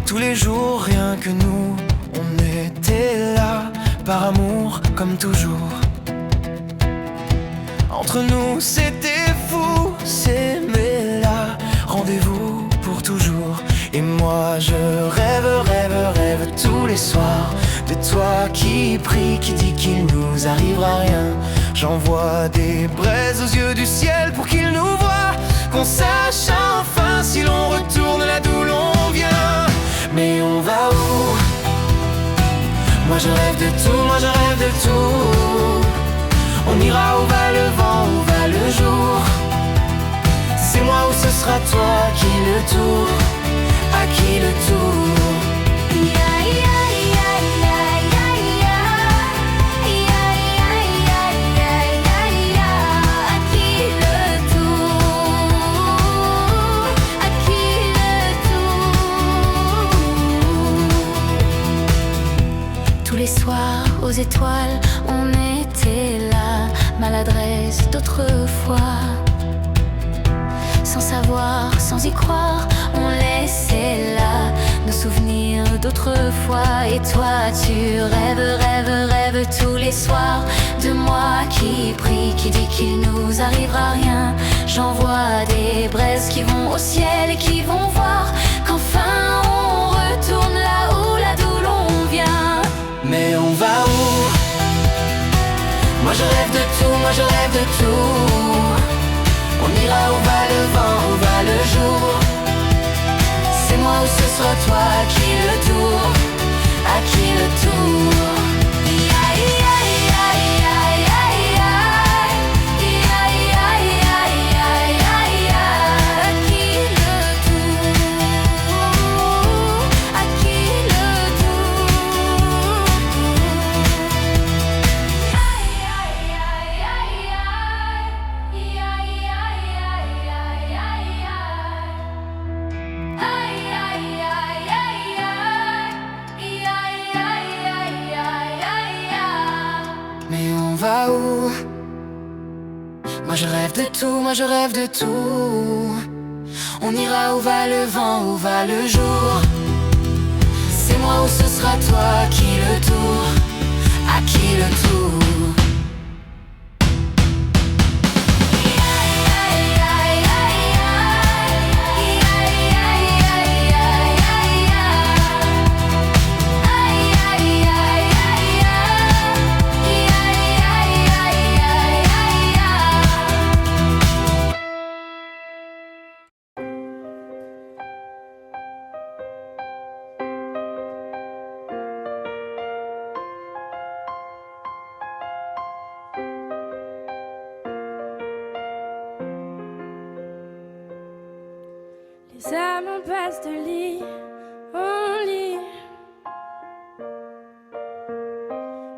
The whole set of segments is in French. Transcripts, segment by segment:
Tous les jours, rien que nous, on était là, par amour comme toujours. Entre nous, c'était fou, s'aimer là, rendez-vous pour toujours. Et moi, je rêve tous les soirs de toi qui prie, qui dit qu'il nous arrivera rien. J'envoie des braises aux yeux du ciel pour qu'il nous voie, qu'on sache enfin si l'on retourne là d'où l'on vient. Mais on va où? Moi je rêve de tout, moi je rêve de tout. On ira où va le vent, où va le jour. C'est moi ou ce sera toi, qui le tour, à qui le tour. Tous les soirs aux étoiles, on était là, maladresse d'autrefois. Sans savoir, sans y croire, on laissait là nos souvenirs d'autrefois. Et toi tu rêves tous les soirs de moi qui prie, qui dit qu'il nous arrivera rien. J'envoie des braises qui vont au ciel et qui vont voir qu'enfin on retourne là d'où l'on vient. Mais on va où? Moi je rêve de tout, moi je rêve de tout. On ira où va le vent, où va le jour. C'est moi ou ce sera toi, qui le tour, à qui le tour. Mais on va où? Moi je rêve de tout, moi je rêve de tout. On ira où va le vent, où va le jour. C'est moi ou ce sera toi, qui le tour, à qui le tour. Les âmes passent de lit en lit,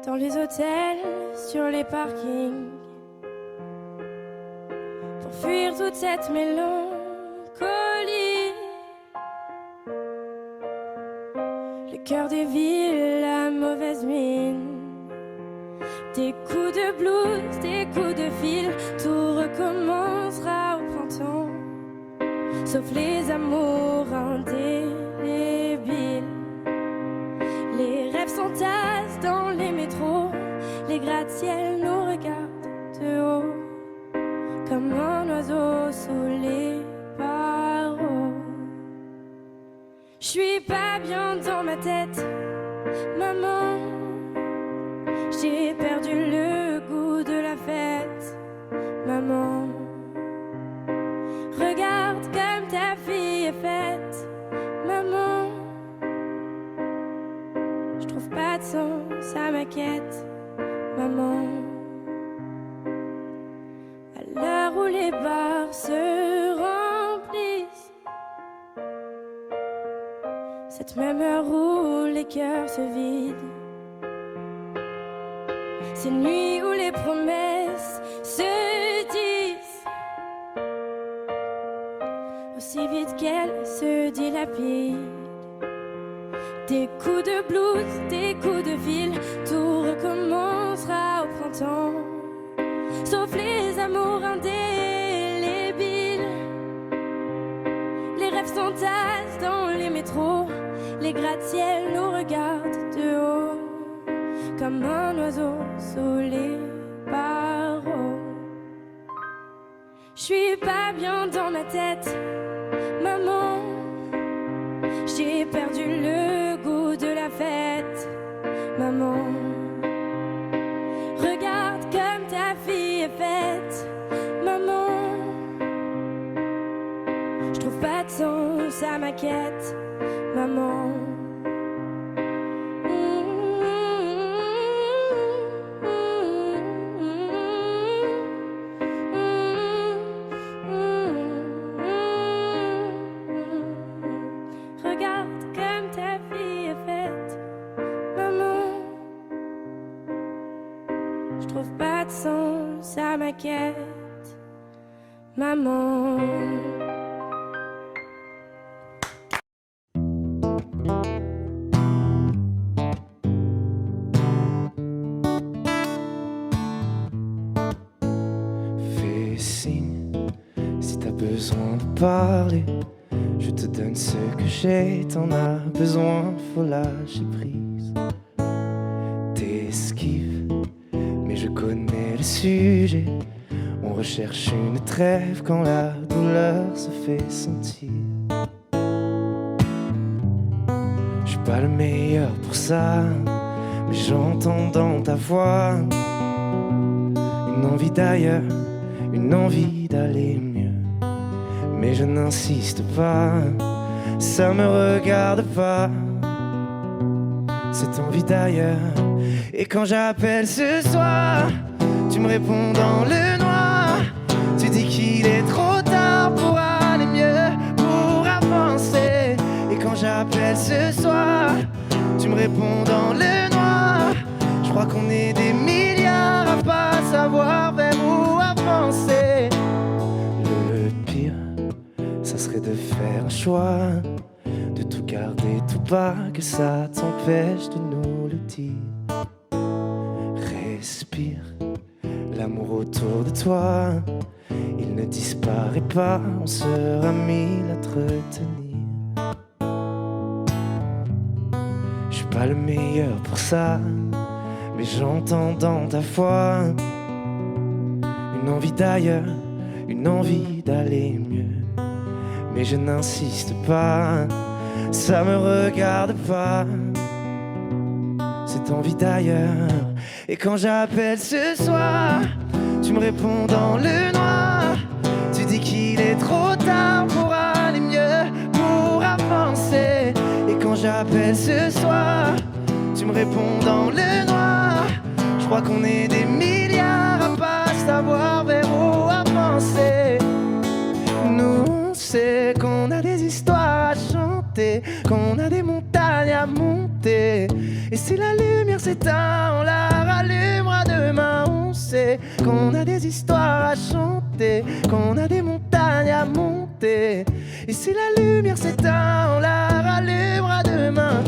dans les hôtels, sur les parkings, pour fuir toute cette mélancolie. Le cœur des villes, la mauvaise mine, des coups de blues, des coups de fil, tout recommencera au printemps. Sauf les amours indélébiles. Les rêves s'entassent dans les métros, les gratte-ciel nous regardent de haut, comme un oiseau sous les barreaux. J'suis pas bien dans ma tête, maman. J'ai perdu le goût de la fête, maman. Regarde comme ta fille est faite, maman. Je trouve pas de sens à ma quête, maman. À l'heure où les bars se remplissent, cette même heure où les cœurs se vident, ces nuits où les promesses se disent aussi vite qu'elles se dilapident. Des coups de blues, des coups de fil, tout recommencera au printemps. Sauf les amours indélébiles, les rêves s'entassent dans les métros. Les gratte-ciels nous regardent de haut, comme un oiseau sous les barreaux. J'suis pas bien dans ma tête, maman. J'ai perdu le goût de la fête, maman. Regarde comme ta fille est faite, maman. J'trouve pas de sens à ma quête, maman. Regarde comme ta fille est faite, maman. J'trouve pas de sens à ma quête, maman. Fais signe si t'as besoin de parler. Je te donne ce que j'ai, t'en as besoin, faut lâcher prise. T'esquives, mais je connais le sujet. On recherche une trêve quand la douleur se fait sentir. Je suis pas le meilleur pour ça, mais j'entends dans ta voix une envie d'ailleurs, une envie d'aller mieux. Mais je n'insiste pas, ça me regarde pas, cette envie d'ailleurs. Et quand j'appelle ce soir, tu me réponds dans le noir. Tu dis qu'il est trop tard pour aller mieux, pour avancer. Et quand j'appelle ce soir, tu me réponds dans le noir. Je crois qu'on est des milliards à pas savoir vers où avancer. Le pire, ça serait de faire un choix, de tout garder, tout pas, que ça t'empêche de nous le dire. Respire, l'amour autour de toi, il ne disparaît pas, on sera mille à te retenir. Je suis pas le meilleur pour ça, mais j'entends dans ta voix une envie d'ailleurs, une envie d'aller mieux. Mais je n'insiste pas, ça me regarde pas, cette envie d'ailleurs. Et quand j'appelle ce soir, tu me réponds dans le noir. Tu dis qu'il est trop tard pour aller mieux, pour avancer. Et quand j'appelle ce soir, tu me réponds dans le noir. Je crois qu'on est des milliards à pas savoir vers où avancer. Nous, on sait qu'on a des histoires à chanter, qu'on a des montagnes à monter. Et si la lumière s'éteint, on la rallumera demain. On sait qu'on a des histoires à chanter, qu'on a des montagnes à monter. Et si la lumière s'éteint, on la rallumera demain.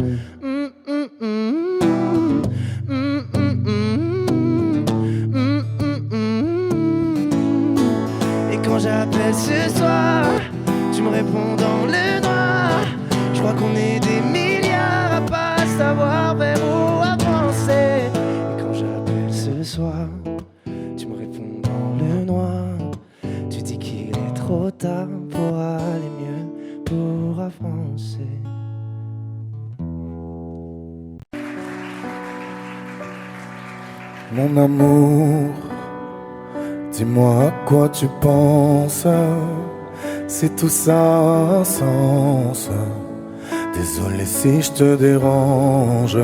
Et quand j'appelle ce soir, tu me réponds dans le noir. Je crois qu'on est des milliards à pas savoir vers où avancer. Et quand j'appelle ce soir, tu me réponds dans le noir. Tu dis qu'il est trop tard pour aller mieux, pour avancer. Mon amour, dis-moi à quoi tu penses, si tout ça a un sens. Désolé si je te dérange.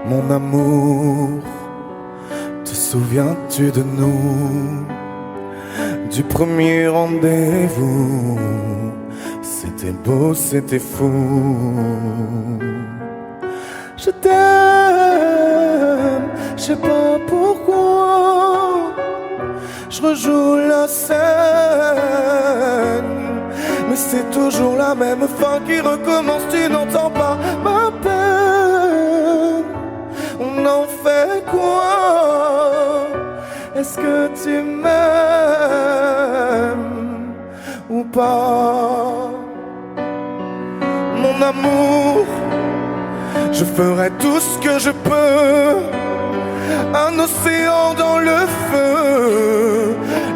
Mon amour, te souviens-tu de nous, du premier rendez-vous? C'était beau, c'était fou. Je t'aime, je sais pas pourquoi. Je rejoue la scène, mais c'est toujours la même fin qui recommence. Tu n'entends pas ma peine. On en fait quoi? Est-ce que tu m'aimes ou pas. Mon amour, je ferai tout ce que je peux. Un océan dans le feu,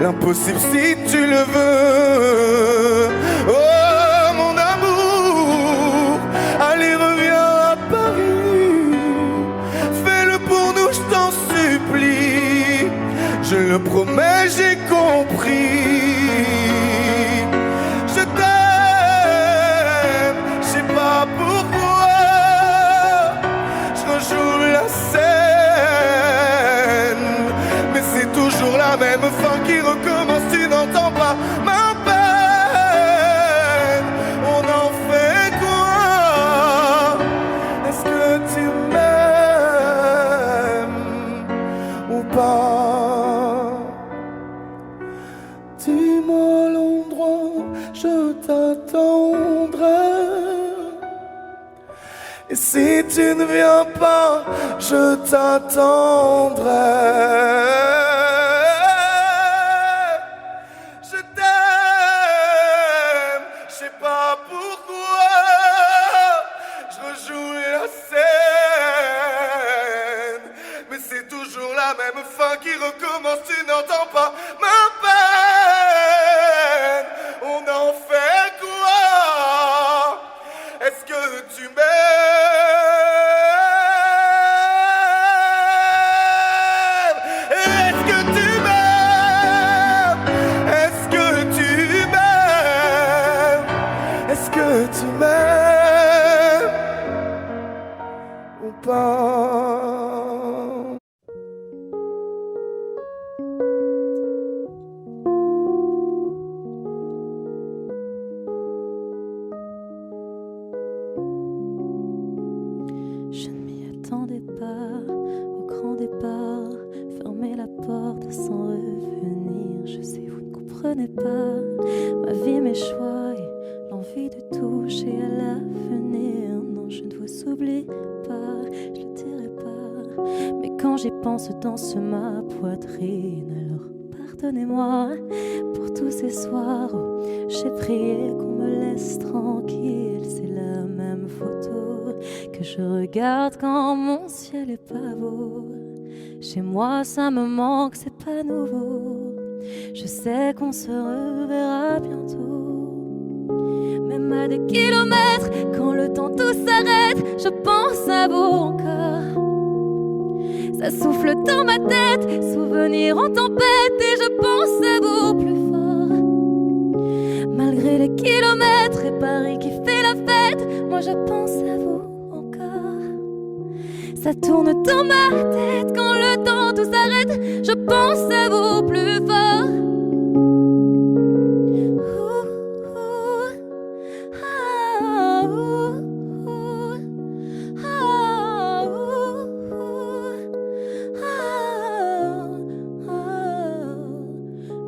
l'impossible si tu le veux. Oh mon amour, allez reviens à Paris. Fais-le pour nous, je t'en supplie. Je le promets, j'ai compris. Je t'aime, je sais pas pourquoi. Je rejoue la scène, mais c'est toujours la même fin qui recommence. Tu n'entends pas ma peine. On en fait quoi? Est-ce que tu m'aimes ou pas? Dis-moi l'endroit, je t'attendrai. Et si tu ne viens pas, je t'attendrai. Je t'aime, je sais pas pourquoi. Je rejoue la scène, mais c'est toujours la même fin qui recommence. Tu n'entends pas ma peine. On en fait quoi? Est-ce que tu m'aimes? Est-ce que tu m'aimes? Est-ce que tu m'aimes? Est-ce que tu m'aimes ou pas? Je ne m'y attendais pas au grand départ. Fermer la porte sans revenir. Je sais, vous ne comprenez pas ma vie, mes choix et l'envie de toucher à l'avenir. Non, je ne vous oublie pas, je le dirai pas. Mais quand j'y pense, danse ma poitrine. Alors pardonnez-moi pour tous ces soirs où j'ai prié qu'on me laisse tranquille. C'est la même photo que je regarde quand mon ciel est pas beau. Chez moi ça me manque, c'est pas nouveau. Je sais qu'on se reverra bientôt. Même à des kilomètres, quand le temps tout s'arrête, je pense à vous encore. Ça souffle dans ma tête, souvenirs en tempête, et je pense à vous plus fort. Malgré les kilomètres et Paris qui fait la fête, moi je pense à vous encore. Ça tourne dans ma tête quand le temps tout s'arrête, je pense à vous plus fort.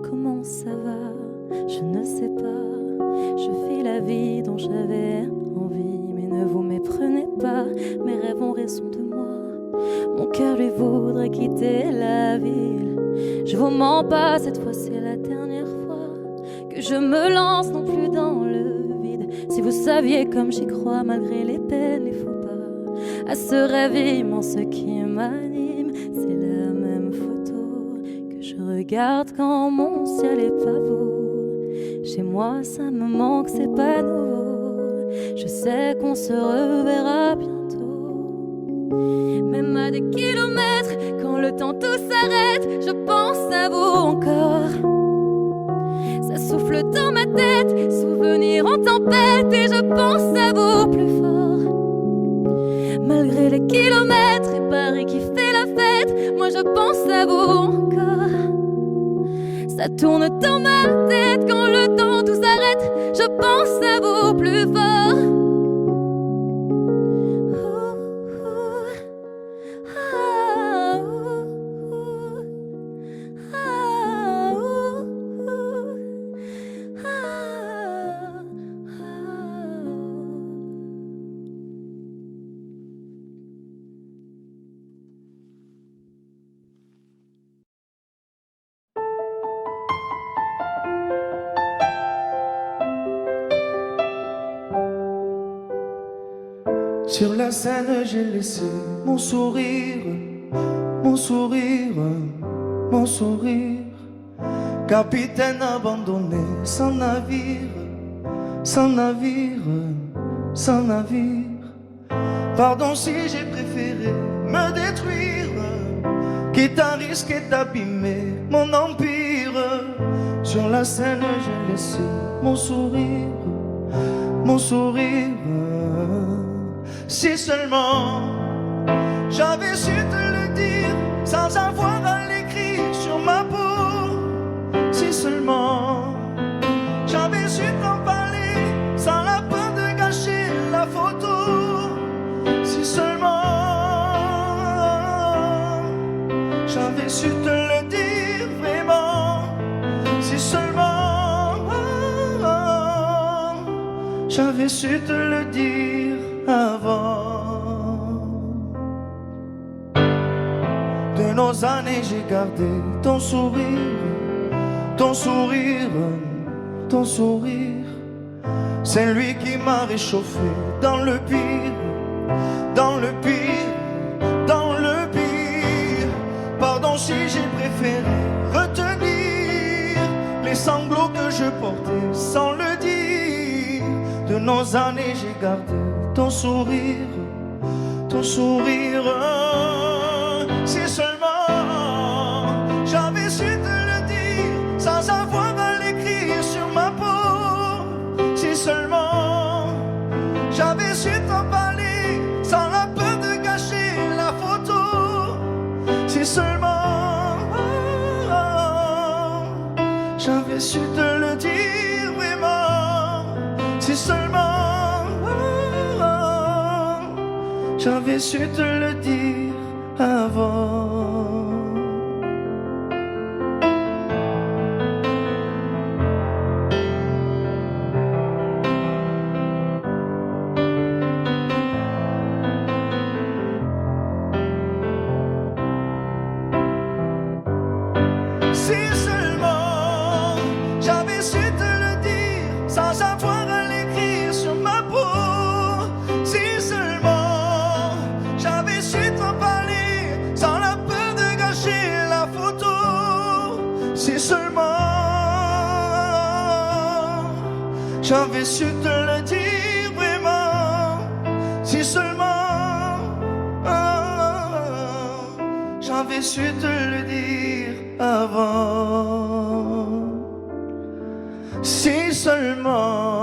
Comment ça va? Je ne sais pas. Je fais la vie dont j'avais envie, mais ne vous méprenez pas. Mes rêves ont raison de moi. Mon cœur lui voudrait quitter la ville. Je vous mens pas, cette fois c'est la dernière fois que je me lance non plus dans le vide. Si vous saviez comme j'y crois malgré les peines, les faux pas, à ce rêve immense qui m'anime, c'est la même photo que je regarde quand mon ciel est pas beau. Chez moi ça me manque, c'est pas nouveau. Je sais qu'on se reverra bientôt. Même à des kilomètres, quand le temps tout s'arrête, je pense à vous encore. Ça souffle dans ma tête, souvenirs en tempête, et je pense à vous plus fort. Malgré les kilomètres et Paris qui fait la fête, moi je pense à vous encore. Ça tourne dans ma tête quand le temps tout s'arrête, je pense à vous plus fort. Sur la scène, j'ai laissé mon sourire, mon sourire, mon sourire. Capitaine abandonné, sans navire, sans navire, sans navire. Pardon si j'ai préféré me détruire, quitte à risquer d'abîmer mon empire. Sur la scène, j'ai laissé mon sourire, mon sourire. Si seulement j'avais su te le dire sans avoir à l'écrire sur ma peau. Si seulement j'avais su t'en parler sans la peur de gâcher la photo. Si seulement j'avais su te le dire vraiment. Si seulement j'avais su te le dire avant. De nos années j'ai gardé ton sourire, ton sourire, ton sourire. C'est lui qui m'a réchauffé dans le pire, dans le pire, dans le pire. Pardon si j'ai préféré retenir les sanglots que je portais sans le dire. De nos années j'ai gardé ton sourire, ton sourire. Si seulement j'avais su te le dire sans avoir à l'écrire sur ma peau. Si seulement j'avais su t'en parler sans la peur de gâcher la photo. Si seulement j'avais su te le dire vraiment. Si seulement j'avais su te le dire avant. Si seulement j'avais su te le dire sans avoir à l'écrire sur ma peau. Si seulement j'avais su t'en parler sans la peur de gâcher la photo. Si seulement j'avais su te le dire vraiment. Si seulement j'avais su te le dire avant. Si seulement.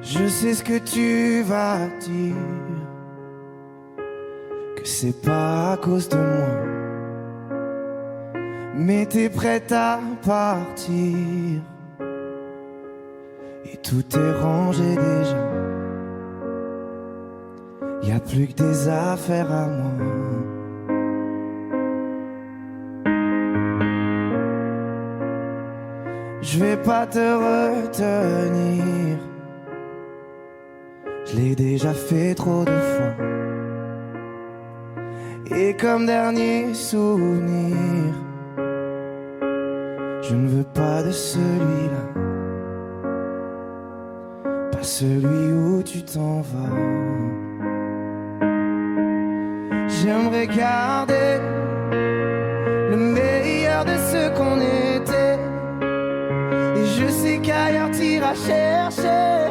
Je sais ce que tu vas dire, que c'est pas à cause de moi, mais t'es prête à partir et tout est rangé déjà. Y a plus que des affaires à moi. Je vais pas te retenir, je l'ai déjà fait trop de fois. Et comme dernier souvenir, je ne veux pas de celui-là, pas celui où tu t'en vas. J'aimerais garder le meilleur de ce qu'on était. Et je sais qu'ailleurs t'iras chercher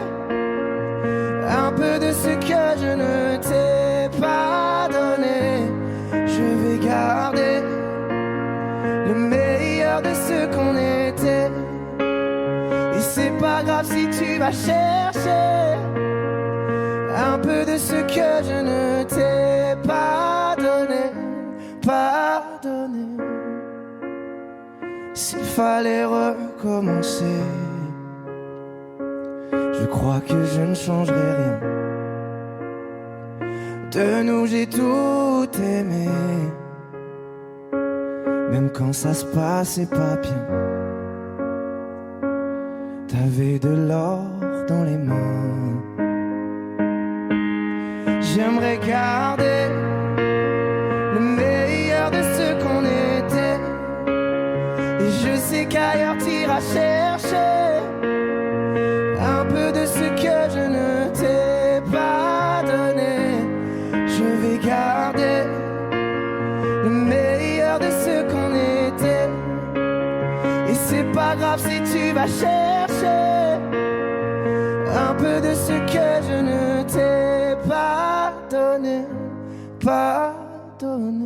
un peu de ce que je ne t'ai pas donné. Je vais garder le meilleur de ce qu'on était. Et c'est pas grave si tu vas chercher un peu de ce que je ne t'ai pas donné, pas donné. S'il fallait recommencer, je crois que je ne changerai rien. De nous j'ai tout aimé, même quand ça se passait pas bien. T'avais de l'or dans les mains. J'aimerais garder le meilleur de ce qu'on était. Et je sais qu'ailleurs t'iras chercher un peu de ce que je ne t'ai pas donné. Je vais garder le meilleur de ce qu'on était. Et c'est pas grave si tu vas chercher un peu de ce que je ne t'ai pas donné, pas donné.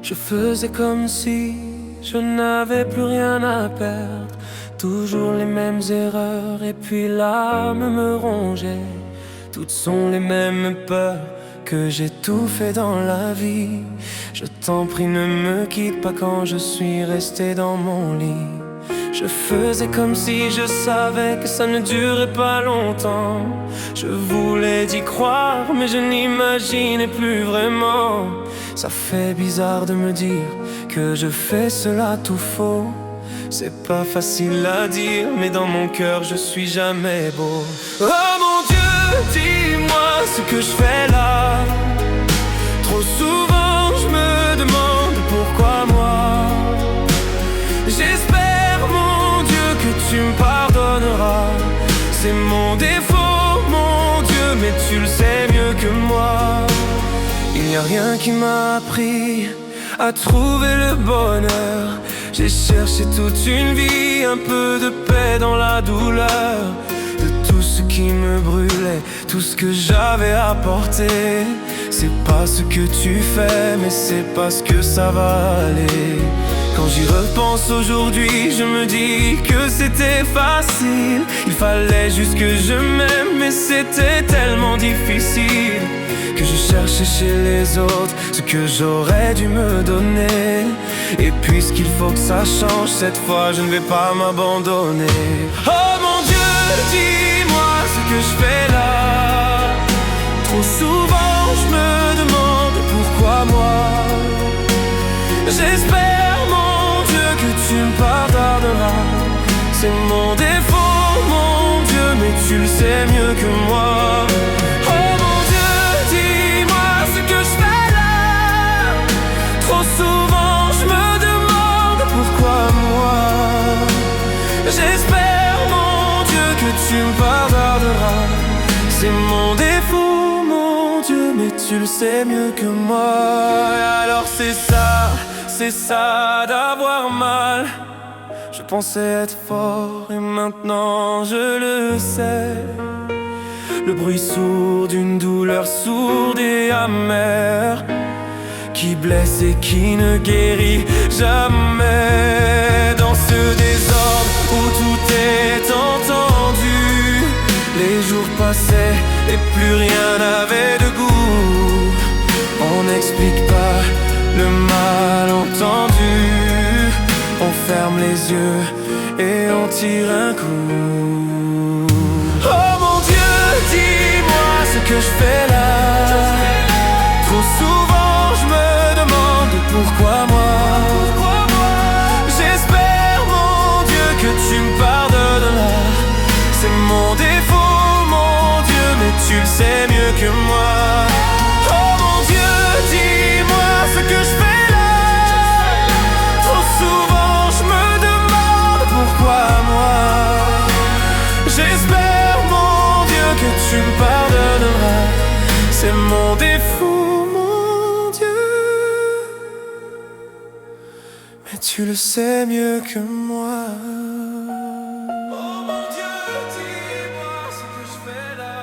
Je faisais comme si je n'avais plus rien à perdre. Toujours les mêmes erreurs et puis l'âme me rongeait. Toutes sont les mêmes peurs que j'ai tout fait dans la vie. Je t'en prie, ne me quitte pas quand je suis resté dans mon lit. Je faisais comme si je savais que ça ne durait pas longtemps. Je voulais y croire, mais je n'imaginais plus vraiment. Ça fait bizarre de me dire que je fais cela tout faux. C'est pas facile à dire, mais dans mon cœur je suis jamais beau. Oh mon Dieu, dis-moi ce que je fais là. Trop souvent je me demande pourquoi moi. J'espère mon Dieu que tu me pardonneras. C'est mon défaut mon Dieu, mais tu le sais mieux que moi. Il n'y a rien qui m'a appris à trouver le bonheur. J'ai cherché toute une vie, un peu de paix dans la douleur. De tout ce qui me brûlait, tout ce que j'avais apporté. C'est pas ce que tu fais, mais c'est parce que ça va aller. Quand j'y repense aujourd'hui, je me dis que c'était facile. Il fallait juste que je m'aime, mais c'était tellement difficile. Que je cherchais chez les autres ce que j'aurais dû me donner. Et puisqu'il faut que ça change, cette fois je ne vais pas m'abandonner. Oh mon Dieu, dis-moi ce que je fais là. Trop souvent je me demande pourquoi moi. J'espère mon Dieu que tu me pardonneras. C'est mon défaut mon Dieu, mais tu le sais mieux que moi. Souvent je me demande pourquoi moi. J'espère mon Dieu que tu me pardonneras. C'est mon défaut mon Dieu, mais tu le sais mieux que moi. Et alors c'est ça d'avoir mal. Je pensais être fort et maintenant je le sais. Le bruit sourd d'une douleur sourde et amère, qui blesse et qui ne guérit jamais. Dans ce désordre où tout est entendu, les jours passaient et plus rien n'avait de goût. On n'explique pas le malentendu. On ferme les yeux et on tire un coup. Oh mon Dieu, dis-moi ce que je fais là. Trop souvent je me demande pourquoi moi. J'espère mon Dieu que tu me pardonneras. C'est mon défaut mon Dieu, mais tu le sais mieux que moi. Oh mon Dieu, dis-moi ce que je fais là. Trop souvent je me demande pourquoi moi. J'espère mon Dieu que tu me pardonneras. C'est mon défaut mon Dieu, mais tu le sais mieux que moi. Oh mon Dieu, dis-moi ce que je fais là.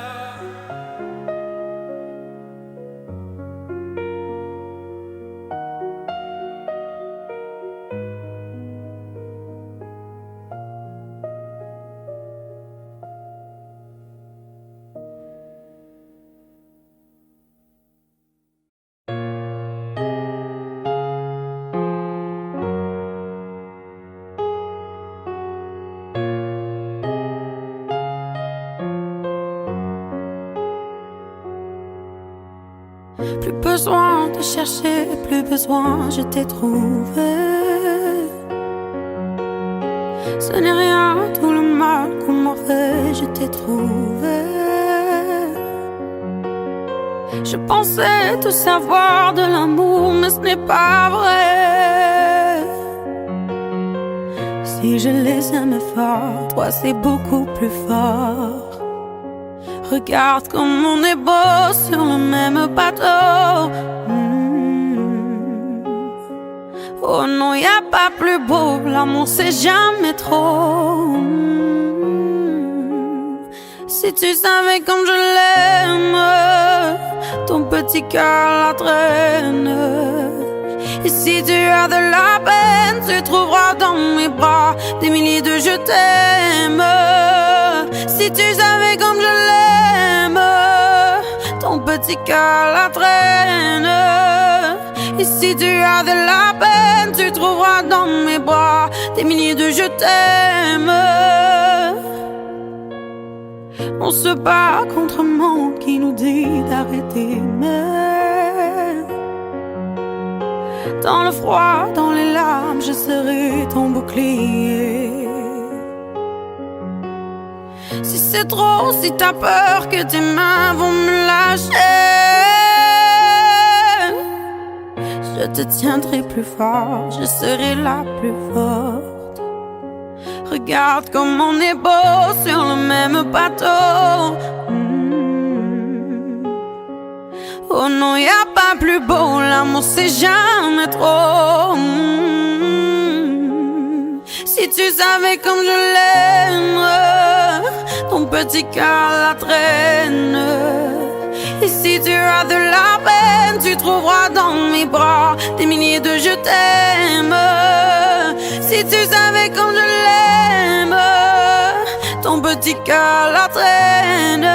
besoin de chercher, plus besoin, je t'ai trouvé. Ce n'est rien, tout le mal qu'on m'a fait, je t'ai trouvé. Je pensais tout savoir de l'amour, mais ce n'est pas vrai. Si je les aimais fort, toi c'est beaucoup plus fort. Regarde comme on est beau sur le même bateau. Oh non, y a pas plus beau, l'amour c'est jamais trop. Si tu savais comme je l'aime, ton petit cœur la traîne. Et si tu as de la peine, tu trouveras dans mes bras des milliers de je t'aime. Si tu savais comme je l'aime, ton petit cœur la traîne. Et si tu as de la peine, tu trouveras dans mes bras des milliers de je t'aime. On se bat contre un monde qui nous dit d'arrêter, mais dans le froid, dans les larmes, je serai ton bouclier. Si c'est trop, si t'as peur que tes mains vont me lâcher, je te tiendrai plus fort, je serai la plus forte. Regarde comme on est beau sur le même bateau. Oh non, y a pas plus beau, l'amour c'est jamais trop. Si tu savais comme je l'aime, ton petit cœur la traîne. Et si tu as de la peine, tu trouveras dans mes bras des milliers de je t'aime. Si tu savais comme je l'aime, ton petit cœur la traîne.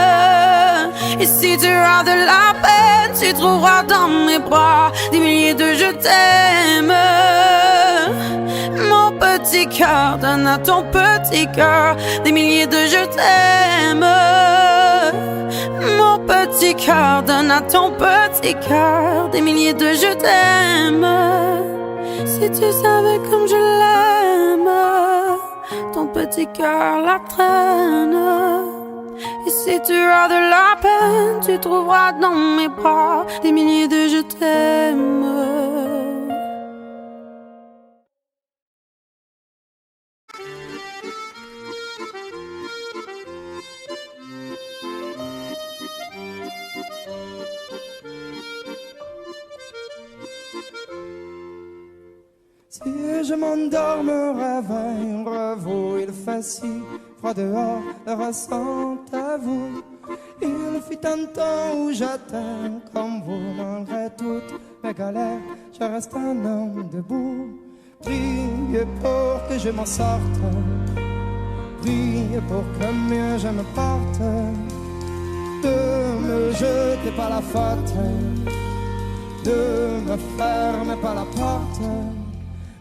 Et si tu as de la peine, tu trouveras dans mes bras des milliers de je t'aime. Mon petit cœur donne à ton petit cœur des milliers de je t'aime. Mon petit cœur donne à ton petit cœur des milliers de je t'aime. Si tu savais comme je l'aime, ton petit cœur la traîne. Et si tu as de la peine, tu trouveras dans mes bras des milliers de je t'aime. Si je m'endors, me réveille, revaut, il fait si froid dehors, le ressent à vous. Il fut un temps où j'atteins comme vous, malgré toutes mes galères, je reste un homme debout. Priez pour que je m'en sorte, priez pour que mieux je me porte. De me jeter par la faute, de me fermer par la porte.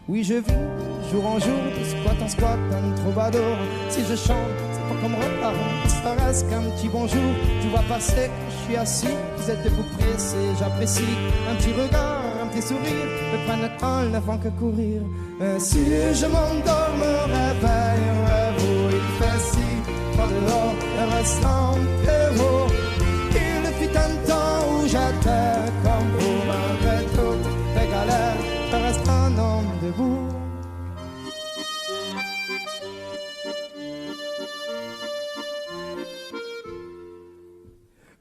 Oui, je vis jour en jour, de squat en squat, un troubadour. Si je chante, c'est pas comme reparler, ça reste qu'un petit bonjour. Tu vois passer quand je suis assis, vous êtes debout pressés, j'apprécie. Un petit regard, un petit sourire, me prennent le temps, ne font que courir. Si je m'endors, me réveille, vous, il fait si froid dehors, le ressent que vous. Il fut un temps où j'étais comme vous, malgré toutes les galères, je reste un homme debout.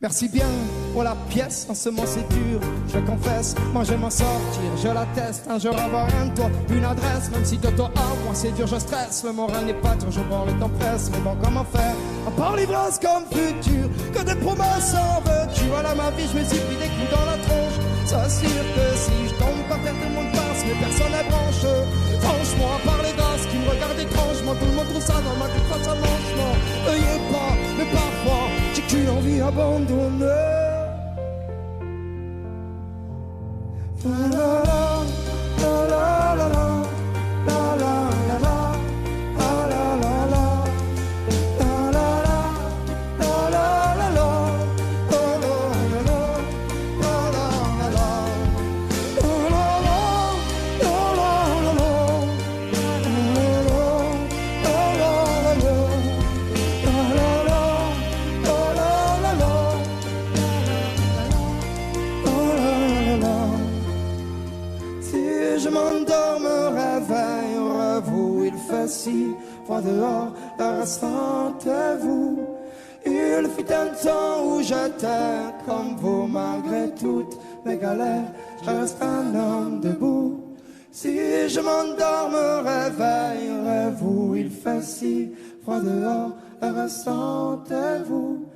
Merci bien pour la pièce, en ce moment c'est dur, je confesse, moi je m'en sortir, je l'atteste, un jour avoir un toit, une adresse, même si de toi à moi c'est dur, je stresse, le moral n'est pas toujours bon, le temps presse, mais bon comment faire, à part l'ivresse comme futur, que des promesses en veux-tu, voilà ma vie, je me suis pris des coups dans la tronche, c'est sûr que si je tombe par terre, tout le monde passe, mais personne n'est branche, franchement, à part les gosses qui me regardent étrangement, tout le monde trouve ça normal, tout face à manchement, veuillez pas, mais parfois, j'ai qu'une envie abandonnée. La la la la la la. si froid dehors, le restant est vous. Il fut un temps où j'étais comme vous, malgré toutes mes galères, je reste un homme debout. Si je m'endors, me réveillerez-vous. Il fait si froid dehors, le restant est vous.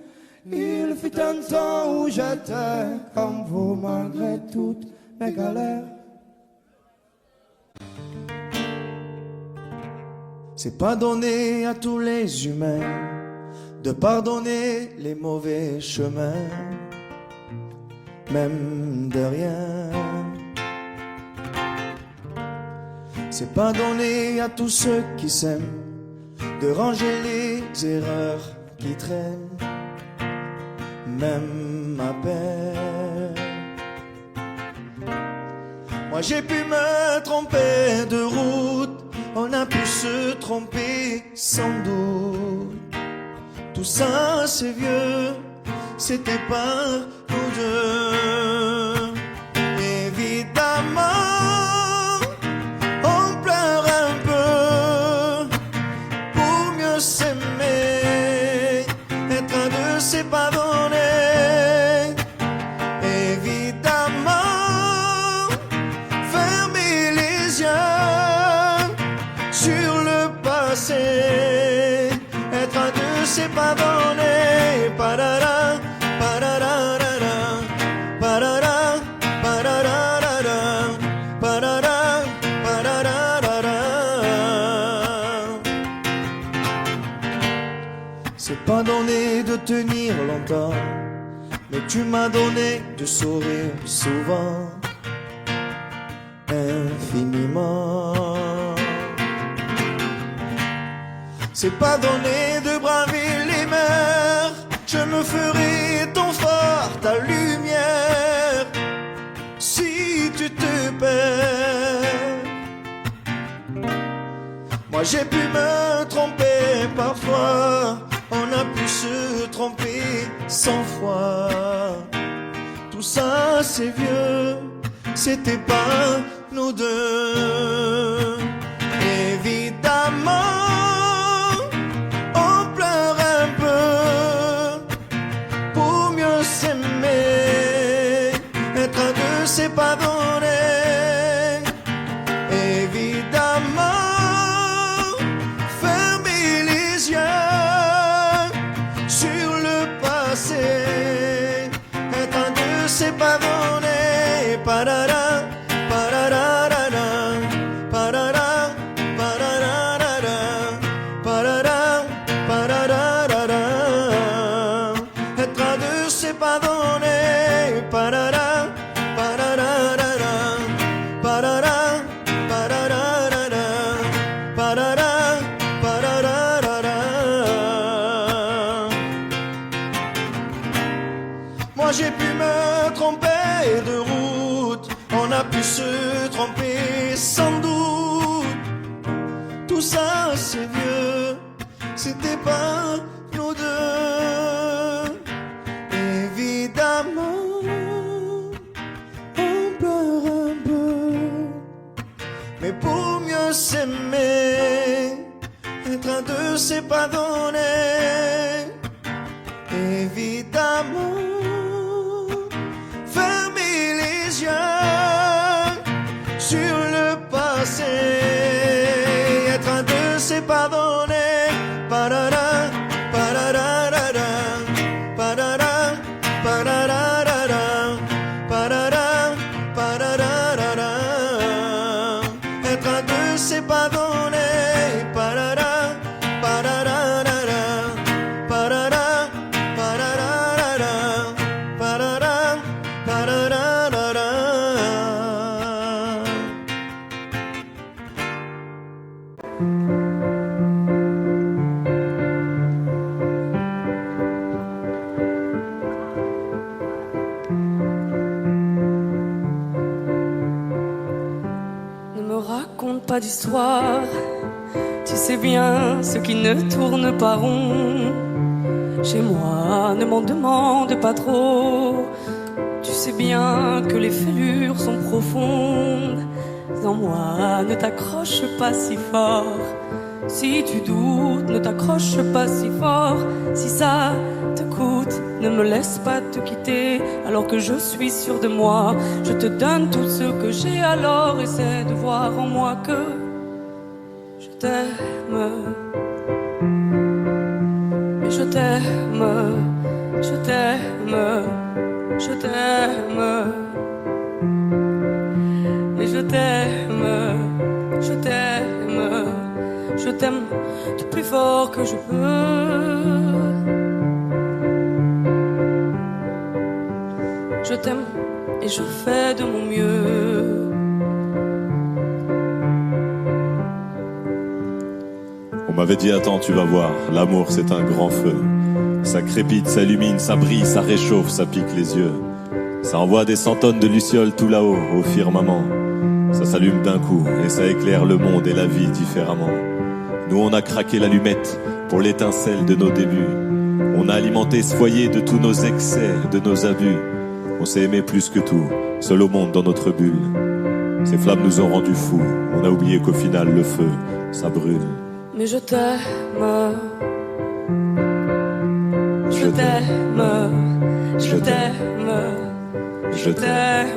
Il fut un temps où j'étais comme vous, malgré toutes mes galères. C'est pas donné à tous les humains de pardonner les mauvais chemins, même de rien. C'est pas donné à tous ceux qui s'aiment de ranger les erreurs qui traînent, même à peine. Moi j'ai pu me tromper de route, on a pu se tromper sans doute. Tout ça c'est vieux, c'était pas nous deux. Évidemment on pleure un peu pour mieux s'aimer, être à deux c'est pas donné. Évidemment fermer les yeux sur le passé, être à deux c'est pas donné. Parara, pararara, parara, pararara, parara, pararara. C'est pas donné de tenir longtemps, mais tu m'as donné de sourire souvent, infiniment. C'est pas donné de braver les mers, je me ferai ton phare, ta lumière, si tu te perds. Moi j'ai pu me tromper parfois, on a pu se tromper 100 fois. Tout ça c'est vieux, c'était pas nous deux. Évidemment on pleure un peu pour mieux s'aimer, être à deux c'est pas donné. Évidemment fermer les yeux sur le passé, être à deux c'est pas donné. Parara, pararara, parara, pararara, parara, pararara. Être à deux c'est pas donné. Parara, pararara, parara, pararara, parara, pararara. Moi j'ai pu me tromper de route, on a pu se tromper sans doute. Tout ça c'est vieux, c'était pas nous deux. Évidemment on pleure un peu, mais pour mieux s'aimer, être à deux c'est pas donné. Évidemment fermer les yeux sur le passé, être à deux c'est pas donné. Parara, pararara, parara, pararara, parara, pararara. Être à deux c'est pas donné. Parara, pararara, parara, pararara, parara, pararara. Ne me raconte pas d'histoire, tu sais bien ce qui ne tourne pas rond. Chez moi, ne m'en demande pas trop, tu sais bien que les fêlures sont profondes. En moi, ne t'accroche pas si fort, Si tu doutes, ne t'accroche pas si fort. Si ça te coûte, ne me laisse pas te quitter alors que je suis sûr de moi. Je te donne tout ce que j'ai, alors essaie de voir en moi que je t'aime. Mais je t'aime, je t'aime, je t'aime. Mais je t'aime, je t'aime, je t'aime du plus fort que je peux. Je t'aime et je fais de mon mieux. On m'avait dit attends, tu vas voir, l'amour c'est un grand feu. Ça crépite, ça illumine, ça brille, ça réchauffe, ça pique les yeux. Ça envoie des centonnes de lucioles tout là-haut, au firmament. Ça s'allume d'un coup et ça éclaire le monde et la vie différemment. Nous on a craqué l'allumette pour l'étincelle de nos débuts. On a alimenté ce foyer de tous nos excès, de nos abus. On s'est aimé plus que tout, seul au monde dans notre bulle. Ces flammes nous ont rendus fous, on a oublié qu'au final le feu, ça brûle. Mais je t'aime, je t'aime, je t'aime, je t'aime.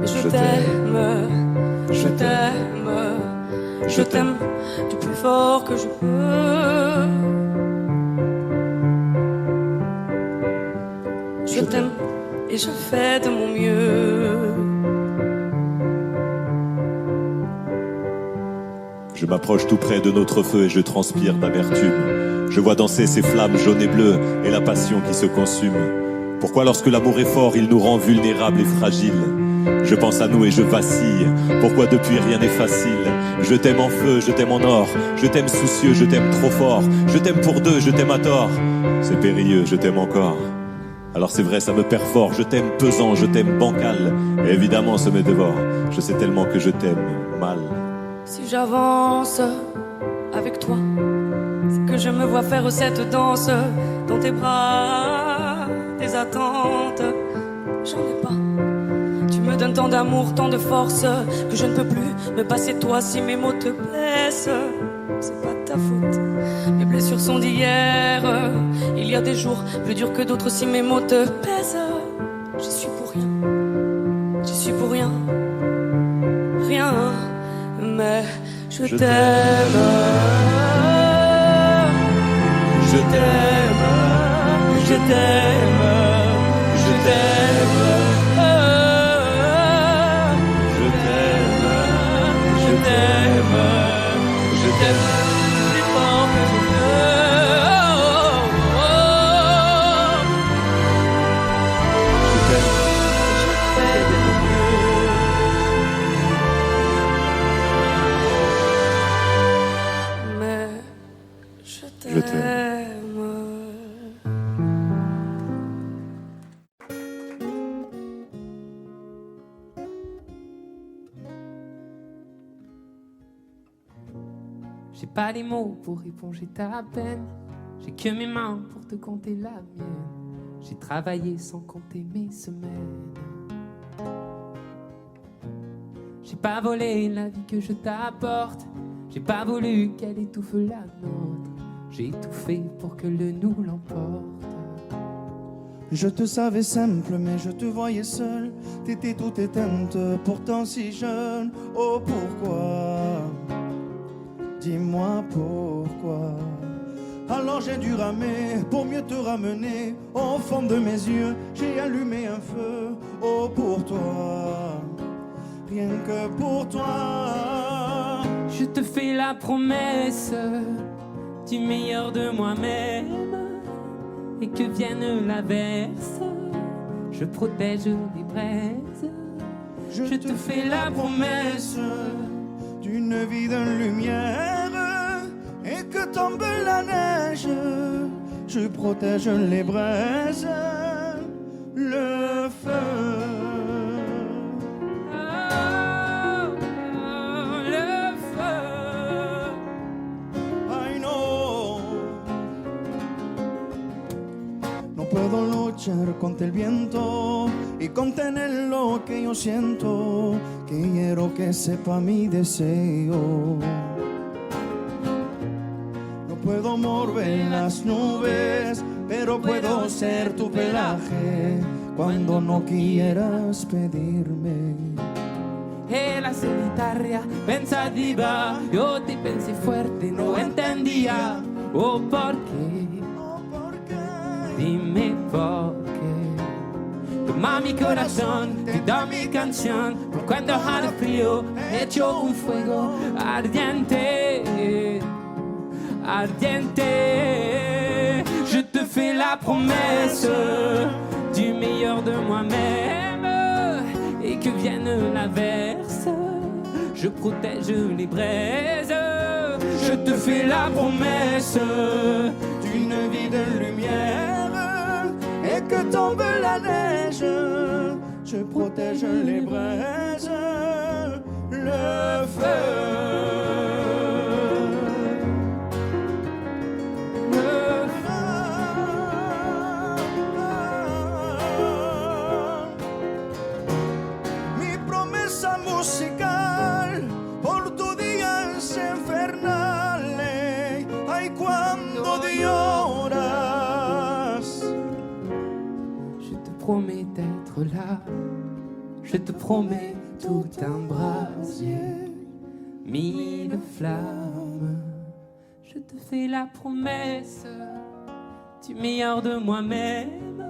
Je t'aime, je t'aime, je t'aime du plus fort que je peux. Je t'aime et je fais de mon mieux. Je m'approche tout près de notre feu et je transpire d'amertume. Je vois danser ces flammes jaunes et bleues et la passion qui se consume. Pourquoi lorsque l'amour est fort, il nous rend vulnérables et fragiles? Je pense à nous et je vacille. Pourquoi depuis rien n'est facile? Je t'aime en feu, je t'aime en or. Je t'aime soucieux, je t'aime trop fort. Je t'aime pour deux, je t'aime à tort. C'est périlleux, je t'aime encore. Alors c'est vrai, ça me perd fort. Je t'aime pesant, je t'aime bancal. Et évidemment, ça me dévore. Je sais tellement que je t'aime mal. Si j'avance avec toi, c'est que je me vois faire cette danse dans tes bras, tes attentes. J'en ai pas. Tu me donnes tant d'amour, tant de force que je ne peux plus me passer de toi si mes mots te blessent. C'est pas ta faute. Mes blessures sont d'hier. Il y a des jours plus durs que d'autres si mes mots te pèsent. J'y suis pour rien. J'y suis pour rien. Rien. Mais je t'aime. Je t'aime. Je t'aime. Je t'aime. Je t'aime plus fort que je peux. Je t'aime, je fais de mon mieux. Mais je t'aime. J'ai pas les mots pour éponger ta peine. J'ai que mes mains pour te compter la mienne. J'ai travaillé sans compter mes semaines. J'ai pas volé la vie que je t'apporte. J'ai pas voulu qu'elle étouffe la nôtre. J'ai tout fait pour que le nous l'emporte. Je te savais simple, mais je te voyais seule. T'étais toute éteinte, pourtant si jeune. Oh pourquoi? Dis-moi pourquoi. Alors j'ai dû ramer pour mieux te ramener. Au fond de mes yeux, j'ai allumé un feu. Oh pour toi, rien que pour toi. Je te fais la promesse du meilleur de moi-même. Et que vienne l'averse, je protège les braises. Je te fais la promesse d'une vie de lumière. Et que tombe la neige, je protège les braises, le feu. Le feu. I know. No puedo luchar contra el viento y contener lo que yo siento. quiero que sepa mi deseo. No puedo mover las nubes, pero puedo ser tu pelaje cuando no quieras pedirme. E la solitaria pensativa, io ti pensi fuerte, no entendía. Oh, ¿por qué? Dime por qué. Toma mi corazón, te da mi canción. Por cuando haga frío, hecho un fuego ardiente, ardiente. Je te fais la promesse du meilleur de moi-même. Et que vienne l'averse, je protège les braises. Je te fais la promesse d'une vie de lumière. Et que tombe la neige, je protège les braises, le feu. Musical por tu días infernales. Ay, cuando lloras. Je te promets d'être là. Je te promets tout un brasier, mille flammes. Je te fais la promesse du meilleur de moi-même.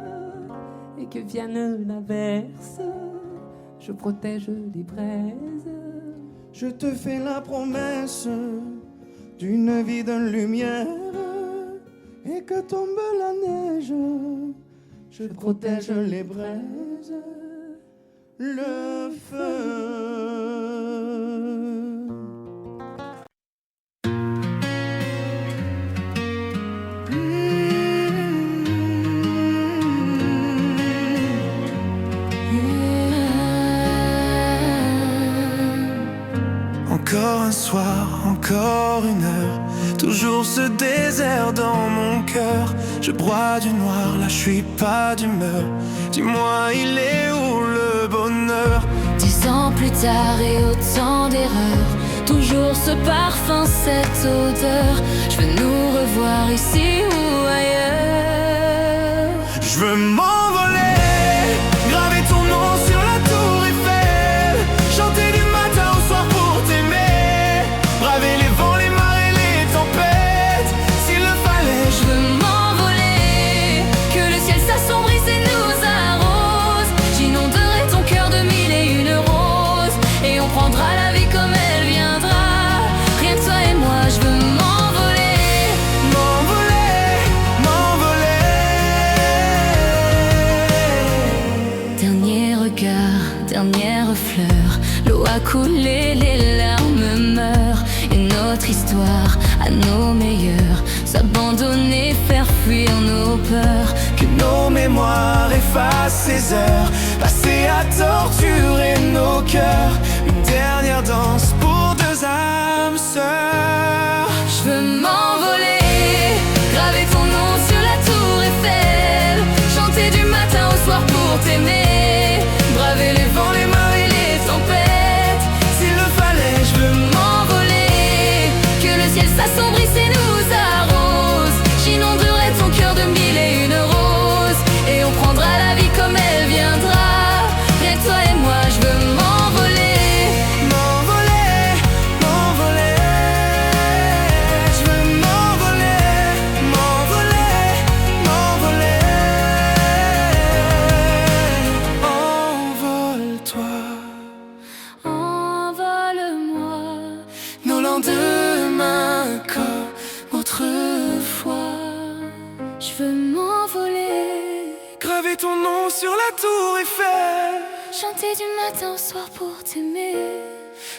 Et que vienne l'averse, je protège les braises. Je te fais la promesse d'une vie de lumière. Et que tombe la neige, je protège les braises, le feu. Encore un soir, encore une heure, toujours ce désert dans mon cœur. Je broie du noir, là je suis pas d'humeur. Dis-moi, il est où le bonheur? 10 ans plus tard et autant d'erreurs, toujours ce parfum, cette odeur. Je veux nous revoir ici ou ailleurs. Je veux m'envoler, graver ton nom sur la tour Eiffel, chanter du matin au soir pour t'aimer, braver les vents, les marées, les tempêtes, s'il le fallait. Je veux m'envoler, que le ciel s'assombrisse et nous arrose. J'inonderai ton cœur de mille et une roses, et on prendra la vie comme elle viendra. Rien que toi et moi, je veux m'envoler, m'envoler, m'envoler. Dernier regard, dernière fleur, l'eau a coulé, les larmes meurent. Et notre histoire à nos meilleurs, s'abandonner, faire fuir nos peurs. Que nos mémoires effacent ces heures passées à torturer nos cœurs. Une dernière danse pour deux âmes sœurs. Je veux m'envoler, graver ton nom sur la tour Eiffel, chanter du matin au soir pour t'aimer, braver les vents, les marées, les tempêtes, s'il le fallait. Je veux m'envoler, que le ciel s'assombrisse et nous arrose. J'inonderai ton cœur de mille et une roses, et on prendra la vie comme elle viendra. Rien que toi et moi, je veux m'envoler, m'envoler, m'envoler. Je veux m'envoler, m'envoler, m'envoler. Envole-toi, envole-moi. nos lendemains comme autrefois. Je veux m'envoler, graver ton nom sur la tour Eiffel, chanter du matin au soir pour t'aimer,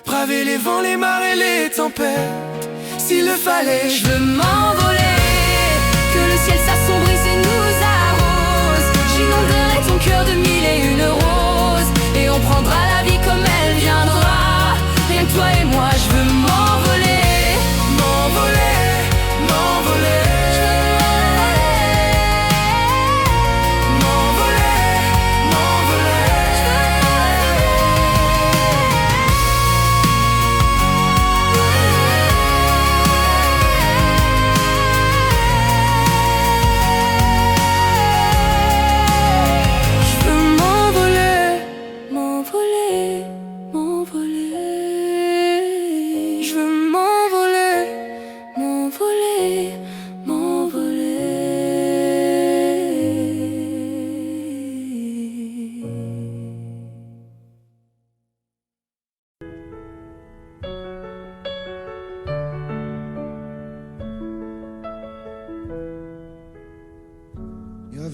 braver les vents, les marées, les tempêtes, s'il le fallait. je veux m'envoler, que le ciel s'assombrisse et nous arrose. J'inonderai ton cœur de mille et une roses, et on prendra la vie comme elle viendra. Rien que toi et moi, je veux m'envoler, m'envoler, m'envoler. m'envoler, M'envoler, m'envoler.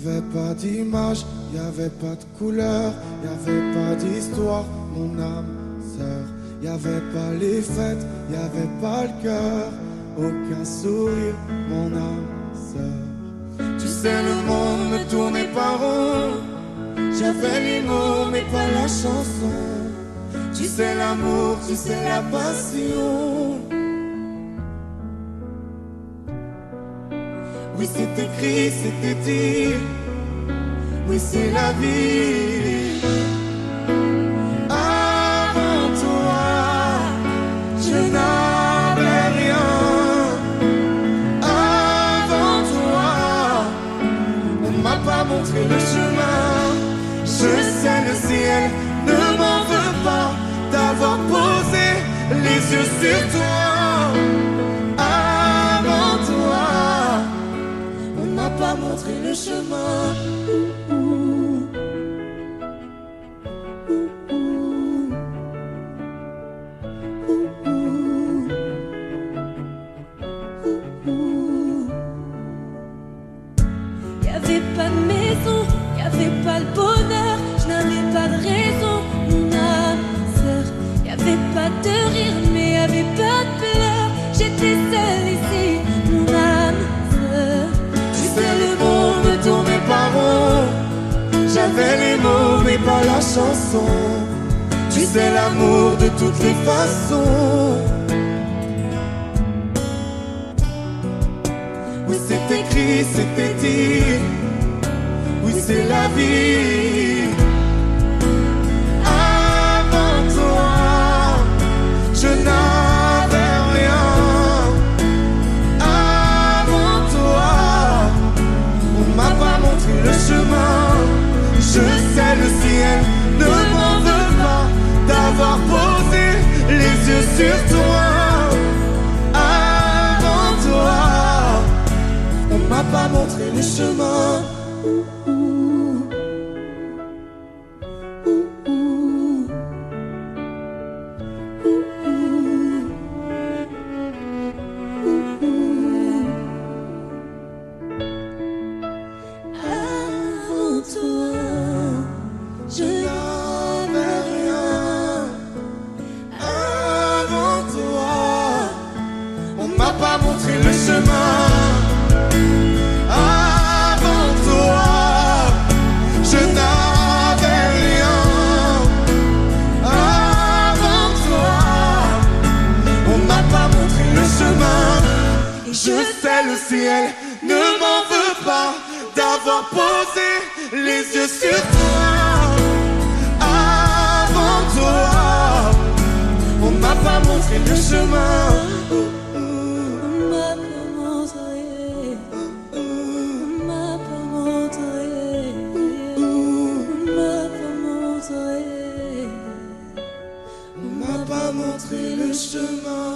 Y'avait pas d'image, y'avait pas de couleur, y'avait pas d'histoire, mon âme sœur. Y'avait pas les fêtes, y'avait pas le cœur, aucun sourire, mon âme sœur. Tu sais, le monde ne tournait pas rond. J'avais les mots mais pas la chanson. Tu sais l'amour, tu sais la passion. Oui, c'est écrit, c'était dit. Oui, c'est la vie. Avant toi, je n'avais rien. Avant toi, on m'a pas montré le chemin. Je sais, le ciel ne m'en veut pas d'avoir posé les yeux sur toi. Avant toi, on m'a pas montré le chemin. Y'avait pas de maison, y'avait pas le bonheur, je n'avais pas de raison, mon âme sœur. Y'avait pas de rire, mais y'avait pas de pleurs. J'étais seule ici, mon âme sœur. Tu sais, le monde ne tournait pas rond. J'avais les mots, mais pas la chanson. Tu sais, l'amour de toutes les façons. Oui, c'est écrit, c'était dit. Oui, c'est la vie. Avant toi, je n'avais rien. Avant toi, on m'a pas montré le chemin. Je sais, le ciel ne m'en veut pas d'avoir posé les yeux sur toi. Avant toi, on m'a pas montré le chemin. Avant toi, je n'avais rien. Avant toi, on m'a pas montré le chemin. Avant toi, je n'avais rien. Avant toi, on m'a pas montré le chemin. Je sais, le ciel ne m'en veut pas d'avoir posé les yeux sur toi. Avant toi, on m'a pas montré le chemin. on m'a pas montré, on m'a pas montré, on m'a pas montré, On m'a pas montré le chemin.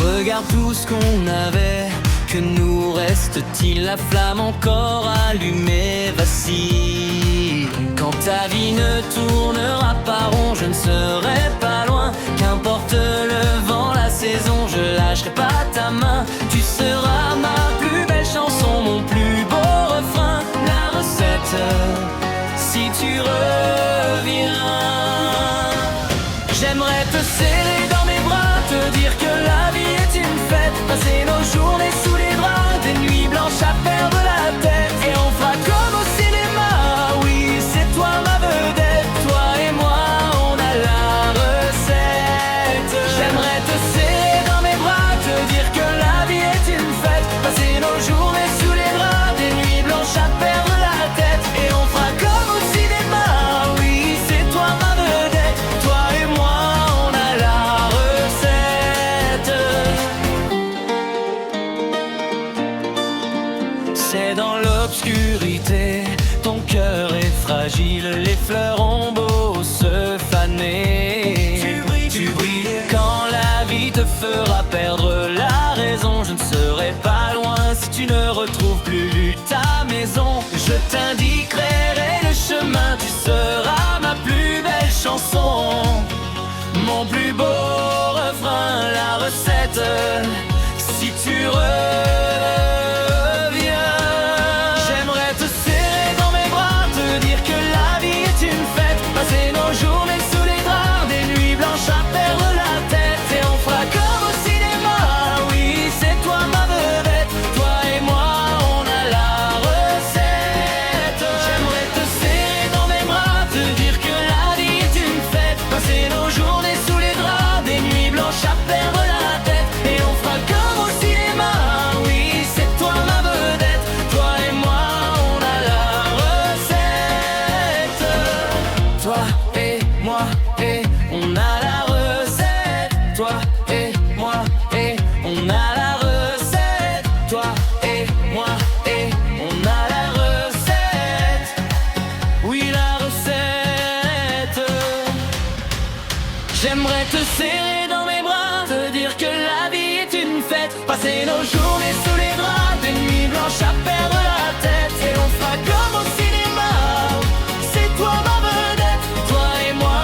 Regarde tout ce qu'on avait, que nous reste-t-il? La flamme encore allumée vacille. Quand ta vie ne tournera pas rond, je ne serai pas loin. Qu'importe le vent, la saison, je lâcherai pas ta main. Tu seras ma plus belle chanson, mon plus beau refrain. La recette, si tu reviens. J'aimerais te serrer dans mes bras, te dire que la vie est une fête. Passer nos journées sous les draps, des nuits blanches à perdre la tête. Et on fera comme au cinéma, oui c'est toi ma vedette. Toi et moi on a la recette. J'aimerais te serrer dans mes bras, te dire que la vie est une fête. Passer nos journées sous les draps, des nuits blanches à perdre la tête. Et on fera comme au cinéma, oui c'est toi ma vedette. Toi et moi on a la recette. C'est dans l'obscurité, ton cœur est fragile, les fleurs ont beau se faner. Tu brilles quand la vie te fera perdre la raison. Je ne serai pas loin si tu ne retrouves plus ta maison. recette. Si tu reviens, j'aimerais te serrer dans mes bras, te dire que la vie est une fête, passer nos journées sous les draps, des nuits blanches à perdre la tête, et on fera comme au cinéma. Oui, c'est toi ma vedette, toi et moi on a la recette. J'aimerais te serrer dans mes bras, te dire que la vie est une fête, passer nos journées sous les draps, des nuits blanches à perdre la tête, et on fera comme au cinéma. Oui, c'est toi ma vedette, toi et moi on a la recette. Toi et moi et on a la recette. Toi et moi et on a la recette. Toi et moi et on a la recette. Oui, la recette. J'aimerais te serrer dans mes bras, te dire que la vie est une fête, passer nos journées sous les draps, des nuits blanches à perdre la tête, et on fera comme au cinéma. C'est toi ma vedette, toi et moi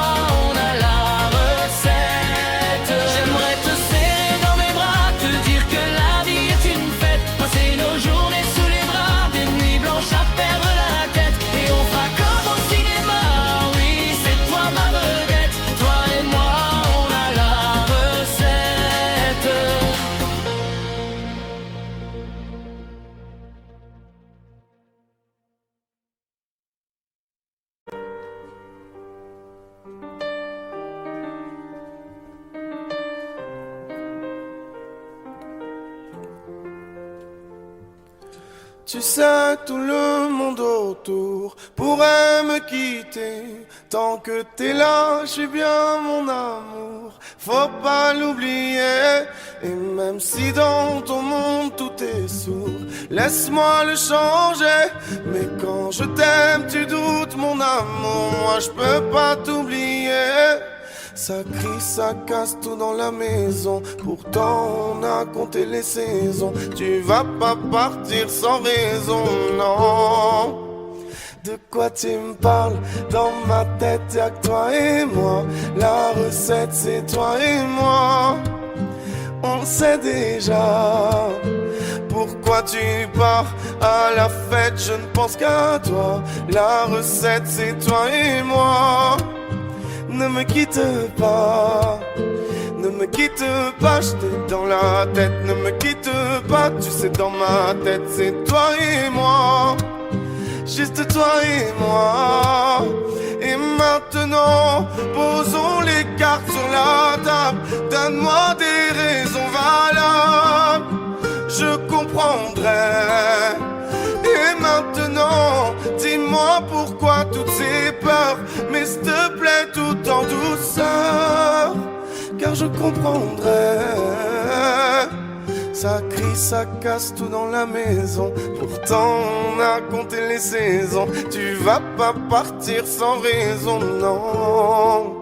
on a la recette. J'aimerais te serrer dans mes bras, te dire que la vie est une fête, passer nos journées sous les draps, des nuits blanches à perdre la tête, et on fera comme au cinéma. Oui, c'est toi ma vedette, toi et moi on a la recette. Tu sais, tout le monde autour pourrait me quitter. Tant que t'es là, je suis bien mon amour, faut pas l'oublier. Et même si dans ton monde tout est sourd, laisse-moi le changer. Mais quand je t'aime, tu doutes mon amour, moi je peux pas t'oublier. Ça crie, ça casse tout dans la maison, pourtant on a compté les saisons. Tu vas pas partir sans raison, non. De quoi tu me parles? Dans ma tête y'a que toi et moi. La recette c'est toi et moi. On le sait déjà. Pourquoi tu pars à la fête? Je ne pense qu'à toi. La recette c'est toi et moi. Ne me quitte pas, ne me quitte pas, je t'ai dans la tête. Ne me quitte pas, tu sais dans ma tête c'est toi et moi, juste toi et moi. Et maintenant, posons les cartes sur la table. Donne-moi des raisons valables, je comprendrai. Et maintenant, dis-moi pourquoi toutes ces peurs, mais s'il te plaît tout en douceur, car je comprendrai. Ça crie, ça casse tout dans la maison, pourtant on a compté les saisons. Tu vas pas partir sans raison, non.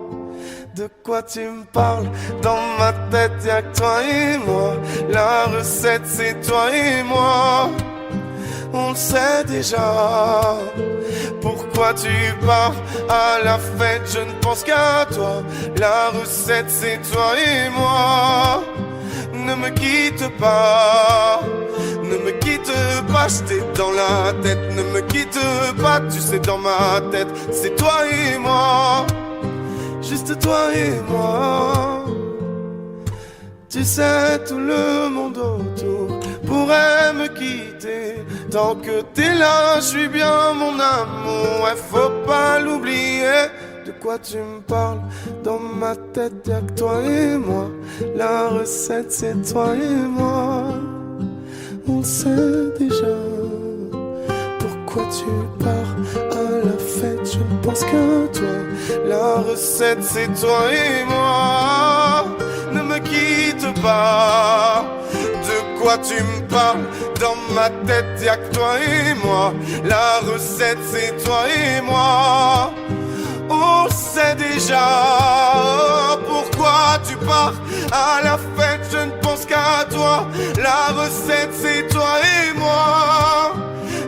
De quoi tu me parles? Dans ma tête y'a que toi et moi. La recette c'est toi et moi. On le sait déjà. Pourquoi tu pars à la fête? Je ne pense qu'à toi. La recette c'est toi et moi. Ne me quitte pas, ne me quitte pas, je t'ai dans la tête. Ne me quitte pas, tu sais dans ma tête c'est toi et moi, juste toi et moi. Tu sais, tout le monde autour pourrait me quitter. Tant que t'es là, je suis bien mon amour, ouais, faut pas l'oublier. De quoi tu me parles? Dans ma tête y'a que toi et moi. La recette c'est toi et moi. On le sait déjà. Pourquoi tu pars à la fête? Je ne pense qu'à toi. La recette c'est toi et moi. Ne me quitte pas. De quoi tu me parles? Dans ma tête y'a que toi et moi. La recette c'est toi et moi. On sait déjà. Pourquoi tu pars à la fête? Je ne pense qu'à toi. La recette c'est toi et moi.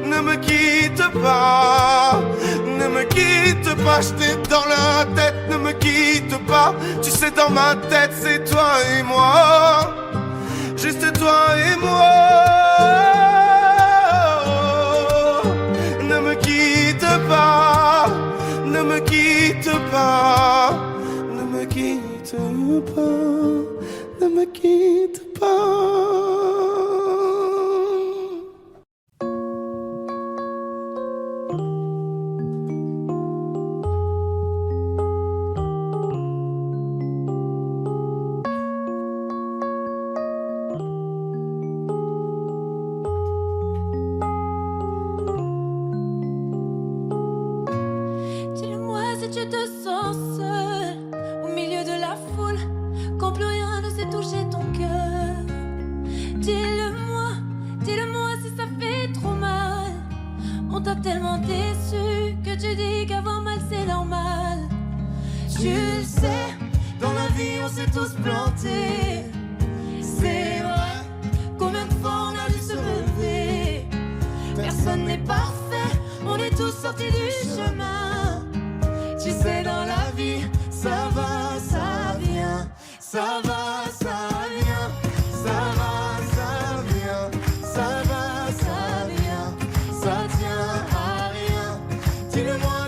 Ne me quitte pas, ne me quitte pas, je t'ai dans la tête. Ne me quitte pas, tu sais dans ma tête c'est toi et moi, m'abandonne pas, ne me quitte pas. Dis-le-moi si tu te sens seul au milieu de la foule, quand plus rien ne sait toucher ton cœur. Dis-le-moi, dis-le-moi si ça fait trop mal. On t'a tellement déçu que tu dis qu'avoir mal c'est normal. Tu le sais, dans la vie on s'est tous plantés. C'est vrai, combien de fois on a dû se relever. Personne n'est parfait, on est tous sortis du chemin. Tu sais, dans la vie, ça va, ça vient. Ça va, ça vient. Ça va, ça vient. Ça va, ça vient. Ça tient à rien. Dis-le-moi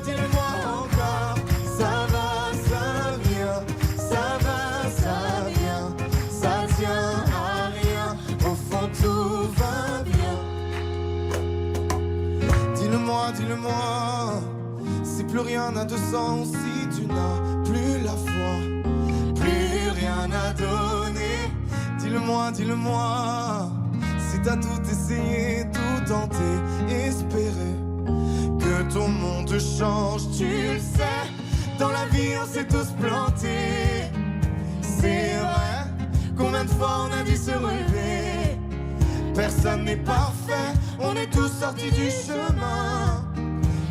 encore. Ça va, ça vient. Ça va, ça vient. Ça tient à rien. Au fond, tout va bien. Dis-le-moi, si plus rien n'a de sens, si tu n'as plus la foi, plus rien à donner. Dis-le-moi, si t'as tout essayé, tout tenté, espéré que ton monde change. Tu le sais, dans la vie on s'est tous plantés. C'est vrai, combien de fois on a dû se relever. Personne n'est parfait, on est tous sortis du chemin.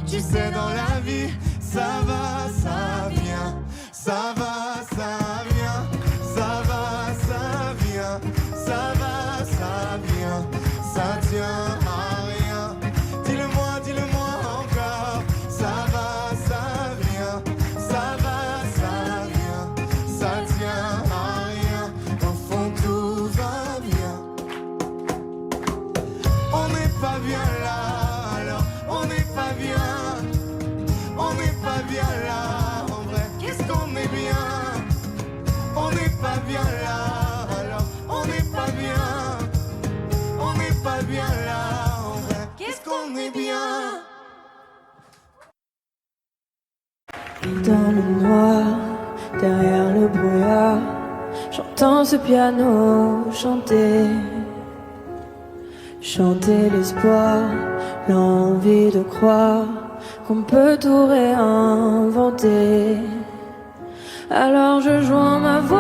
Tu sais, dans la vie, ça va, ça vient. Ça va, ça vient. Ça va, ça vient. Ça va, ça vient. Ça tient à rien. Dis-le-moi encore. Ça va, ça vient. Ça va, ça vient. Ça tient à rien. Au fond, tout va bien. On n'est pas bien là, alors on n'est pas bien. On n'est pas bien là, en vrai, qu'est-ce qu'on est bien. On n'est pas bien là, alors on n'est pas bien. On n'est pas bien là, en vrai, qu'est-ce qu'on est bien. Dans le noir, derrière le brouillard, j'entends ce piano chanter. Chanter l'espoir, l'envie de croire qu'on peut tout réinventer. Alors je joins ma voix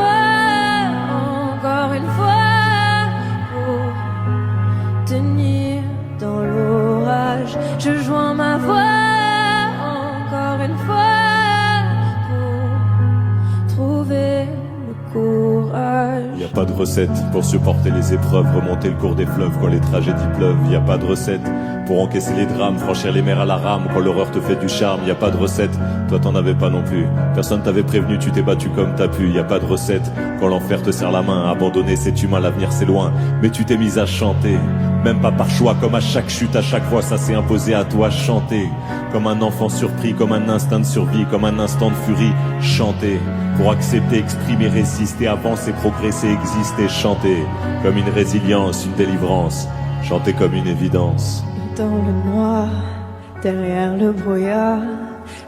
encore une fois pour tenir dans l'orage. Je joins ma voix encore une fois pour trouver le courage. Y a pas de recette pour supporter les épreuves, remonter le cours des fleuves quand les tragédies pleuvent. Y a pas de recette pour encaisser les drames, franchir les mers à la rame quand l'horreur te fait du charme. Y a pas de recette, toi t'en avais pas non plus. Personne t'avait prévenu, tu t'es battu comme t'as pu. Y a pas de recette quand l'enfer te serre la main. Abandonné, c'est humain, l'avenir c'est loin. Mais tu t'es mise à chanter, même pas par choix. Comme à chaque chute, à chaque fois, ça s'est imposé à toi. Chanter comme un enfant surpris, comme un instinct de survie, comme un instant de furie. Chanter pour accepter, exprimer, résister, avancer, progresser, exister. Chanter comme une résilience, une délivrance. Chanter comme une évidence. Dans le noir, derrière le brouillard,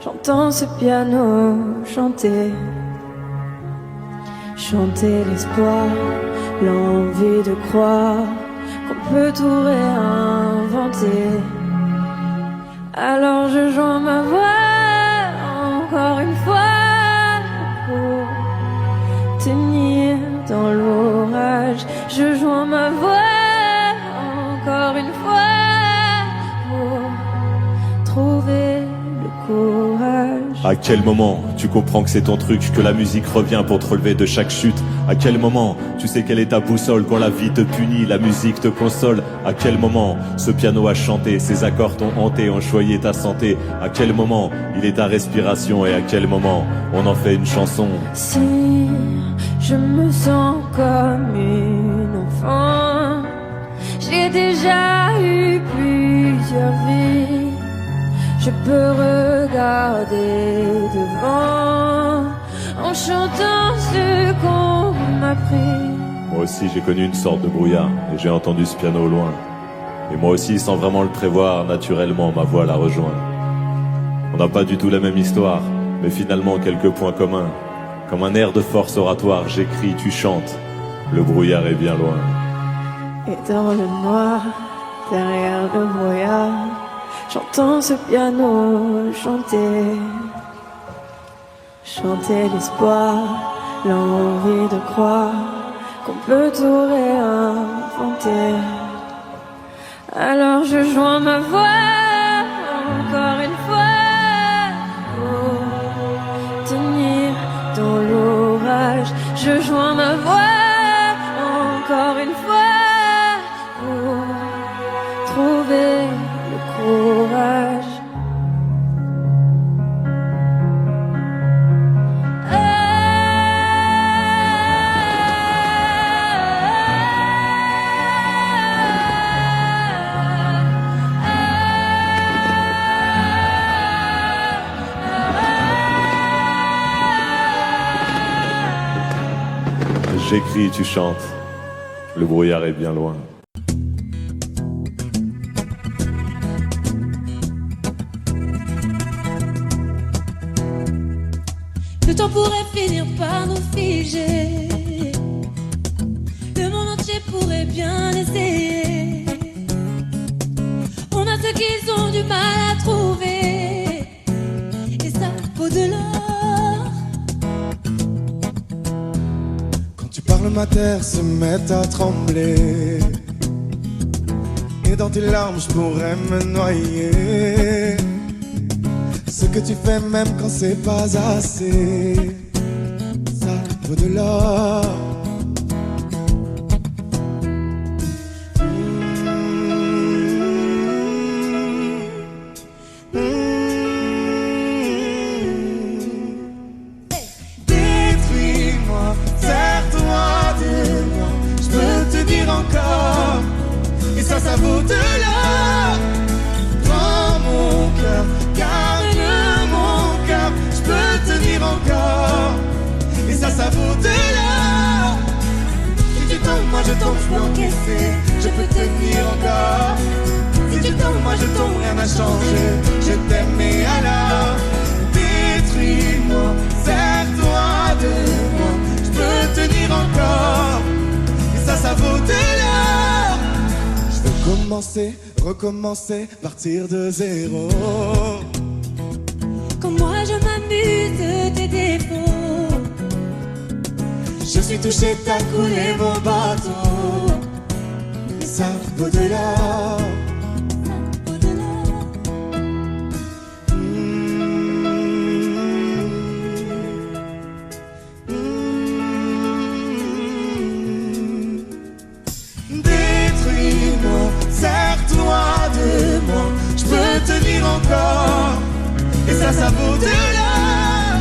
j'entends ce piano chanter. Chanter l'espoir, l'envie de croire qu'on peut tout réinventer. Alors je joins ma voix encore une fois pour tenir dans l'orage. Je joins ma voix encore une fois pour trouver le courage. À quel moment tu comprends que c'est ton truc, que la musique revient pour te relever de chaque chute? À quel moment tu sais quelle est ta boussole quand la vie te punit, la musique te console? À quel moment ce piano a chanté, ses accords t'ont hanté, ont choyé ta santé? À quel moment il est ta respiration et à quel moment on en fait une chanson? Si je me sens comme une enfant, j'ai déjà eu plusieurs vies. Je peux regarder devant en chantant ce qu'on m'a pris. Moi aussi j'ai connu une sorte de brouillard et j'ai entendu ce piano au loin. Et moi aussi, sans vraiment le prévoir, naturellement ma voix la rejoint. On n'a pas du tout la même histoire, mais finalement quelques points communs. Comme un air de force oratoire, j'écris, tu chantes, le brouillard est bien loin. Et dans le noir, derrière le brouillard, j'entends ce piano chanter. Chanter l'espoir, l'envie de croire qu'on peut tout réinventer. Alors je joins ma voix encore une fois pour tenir dans l'orage. Je joins ma voix encore une fois pour trouver le courage. J'écris, tu chantes, le brouillard est bien loin. Le temps pourrait finir par nous figer. Le monde entier pourrait bien essayer. On a ceux qui ont du mal à trouver, et ça vaut de l'or. Ma terre se met à trembler, et dans tes larmes je pourrais me noyer. Ce que tu fais même quand c'est pas assez, ça vaut de l'or. Ça vaut de l'or. Prends mon cœur, garde mon cœur. Je peux tenir encore. Et ça vaut de l'or. Si tu tombes, moi je tombe, je peux encaisser. Je peux tenir encore. Si tu tombes, moi je tombe, rien n'a changé. Je t'aime et alors détruis-moi, serre-toi de moi. Je peux tenir encore. Et ça vaut de l'or. Commencer, recommencer, partir de zéro. Comme moi je m'amuse de tes défauts. Je suis touché, t'as coulé mon bateau. Et ça vaut de l'or. Serre-toi de moi, je peux tenir encore. Et ça vaut de l'or.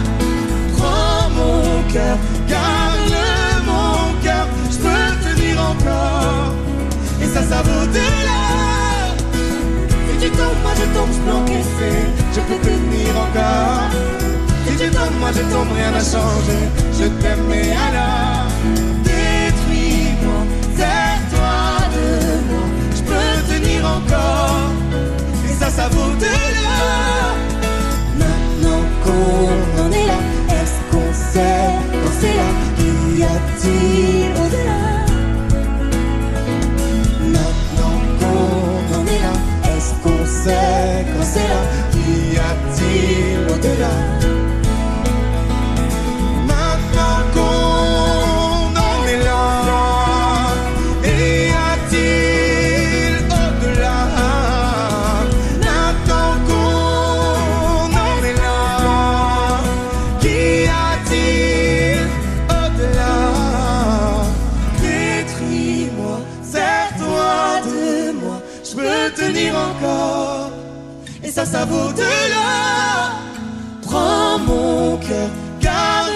Prends mon cœur, garde mon cœur. Je peux tenir encore. Et ça vaut de l'or. Si tu tombes, moi je tombe, je peux encaisser. Je peux tenir encore. Si tu tombes, moi je tombe, rien n'a changé. Je t'aime et alors détruis-moi, serre-toi de moi. Tenir encore, et ça vaut de l'or. Maintenant qu'on en est là, est-ce qu'on sait quand c'est là? Qu'y a-t-il au-delà? Maintenant qu'on en est là, est-ce qu'on sait quand c'est là? Qu'y a-t-il au-delà? Maintenant qu'on en est là, et a-t-il encore, et ça vaut de l'or. Prends mon cœur, garde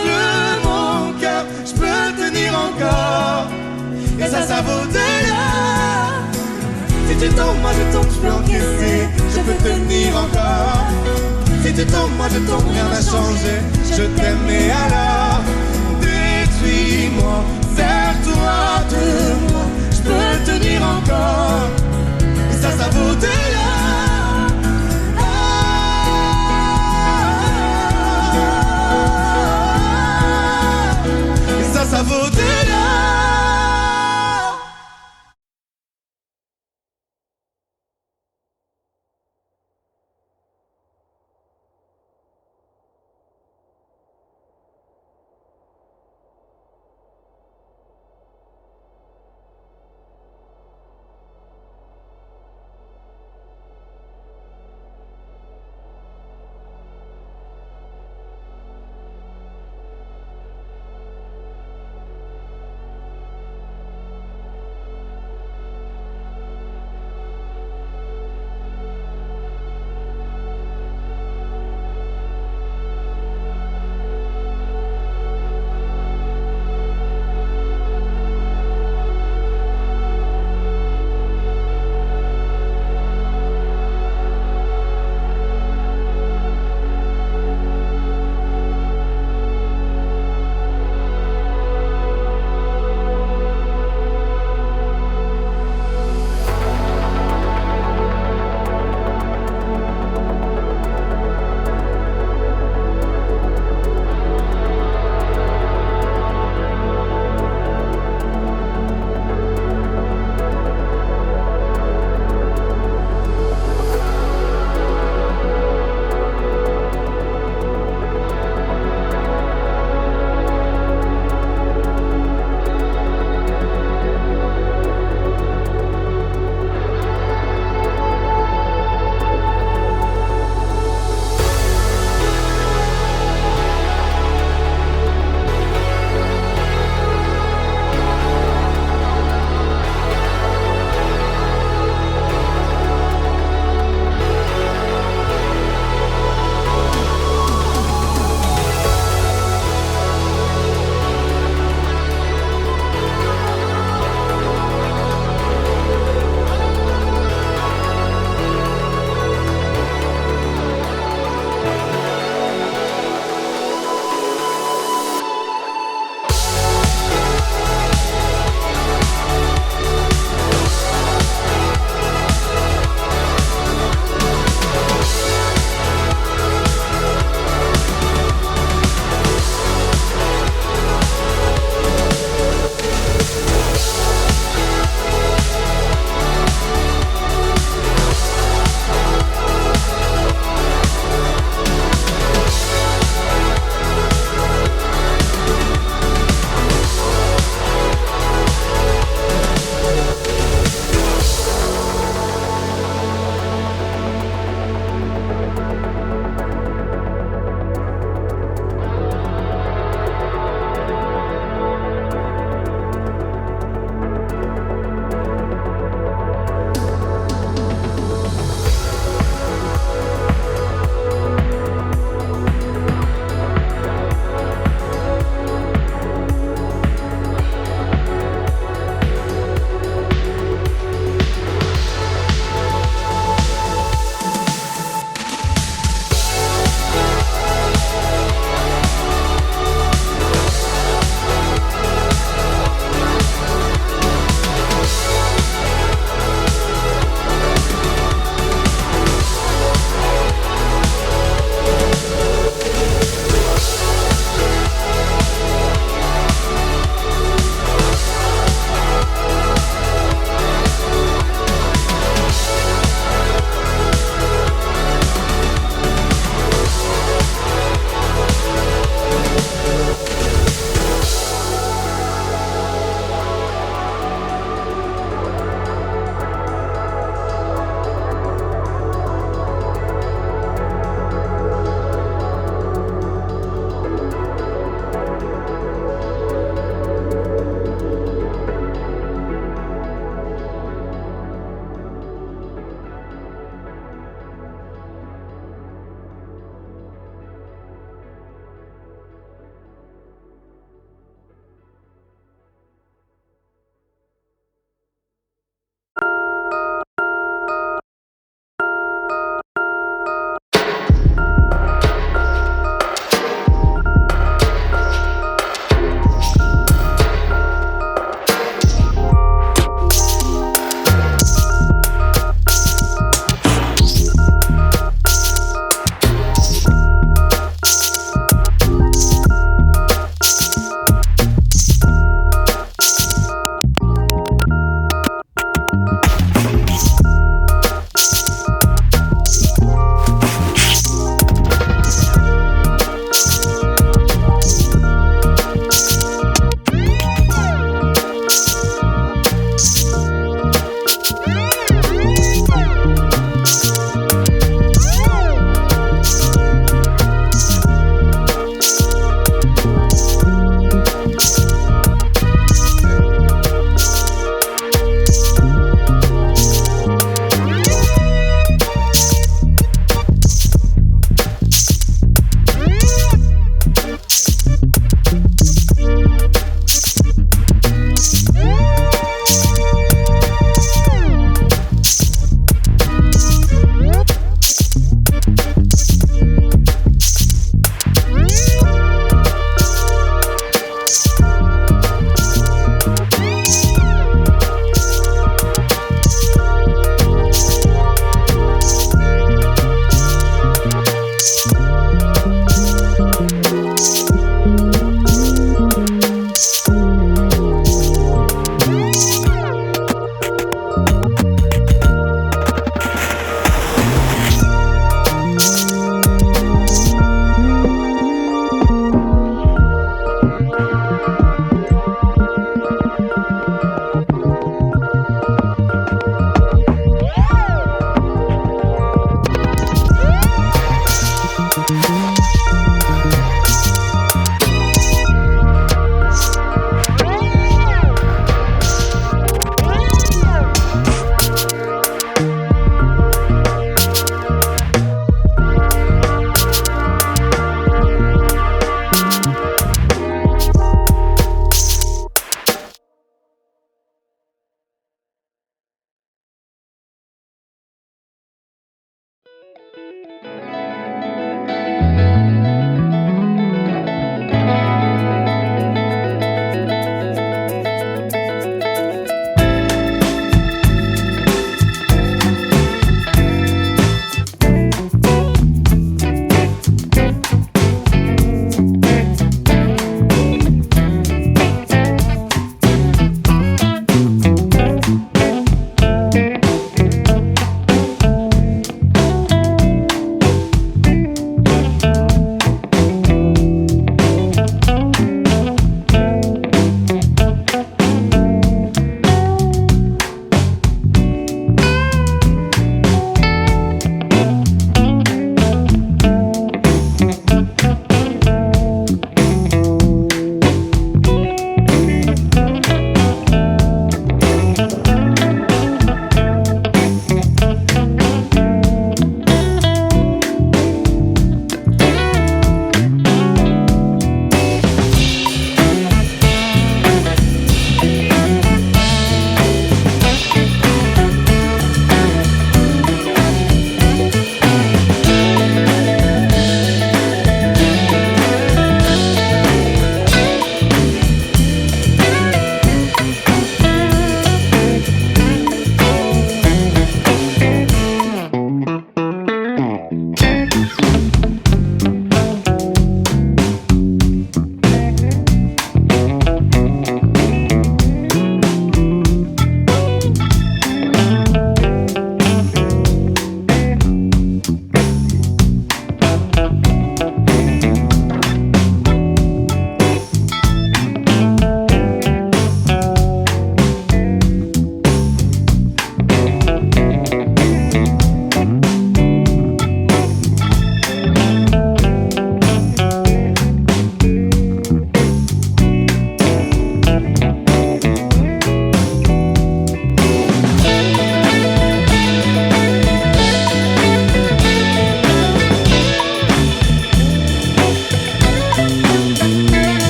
mon cœur. Je peux tenir encore, et ça vaut de l'or. Si tu tombes, moi je tombe, je peux encaisser. Je peux tenir encore. Si Si tu tombes, moi je tombe, rien n'a changé. Je t'aime et alors détruis-moi vers toi.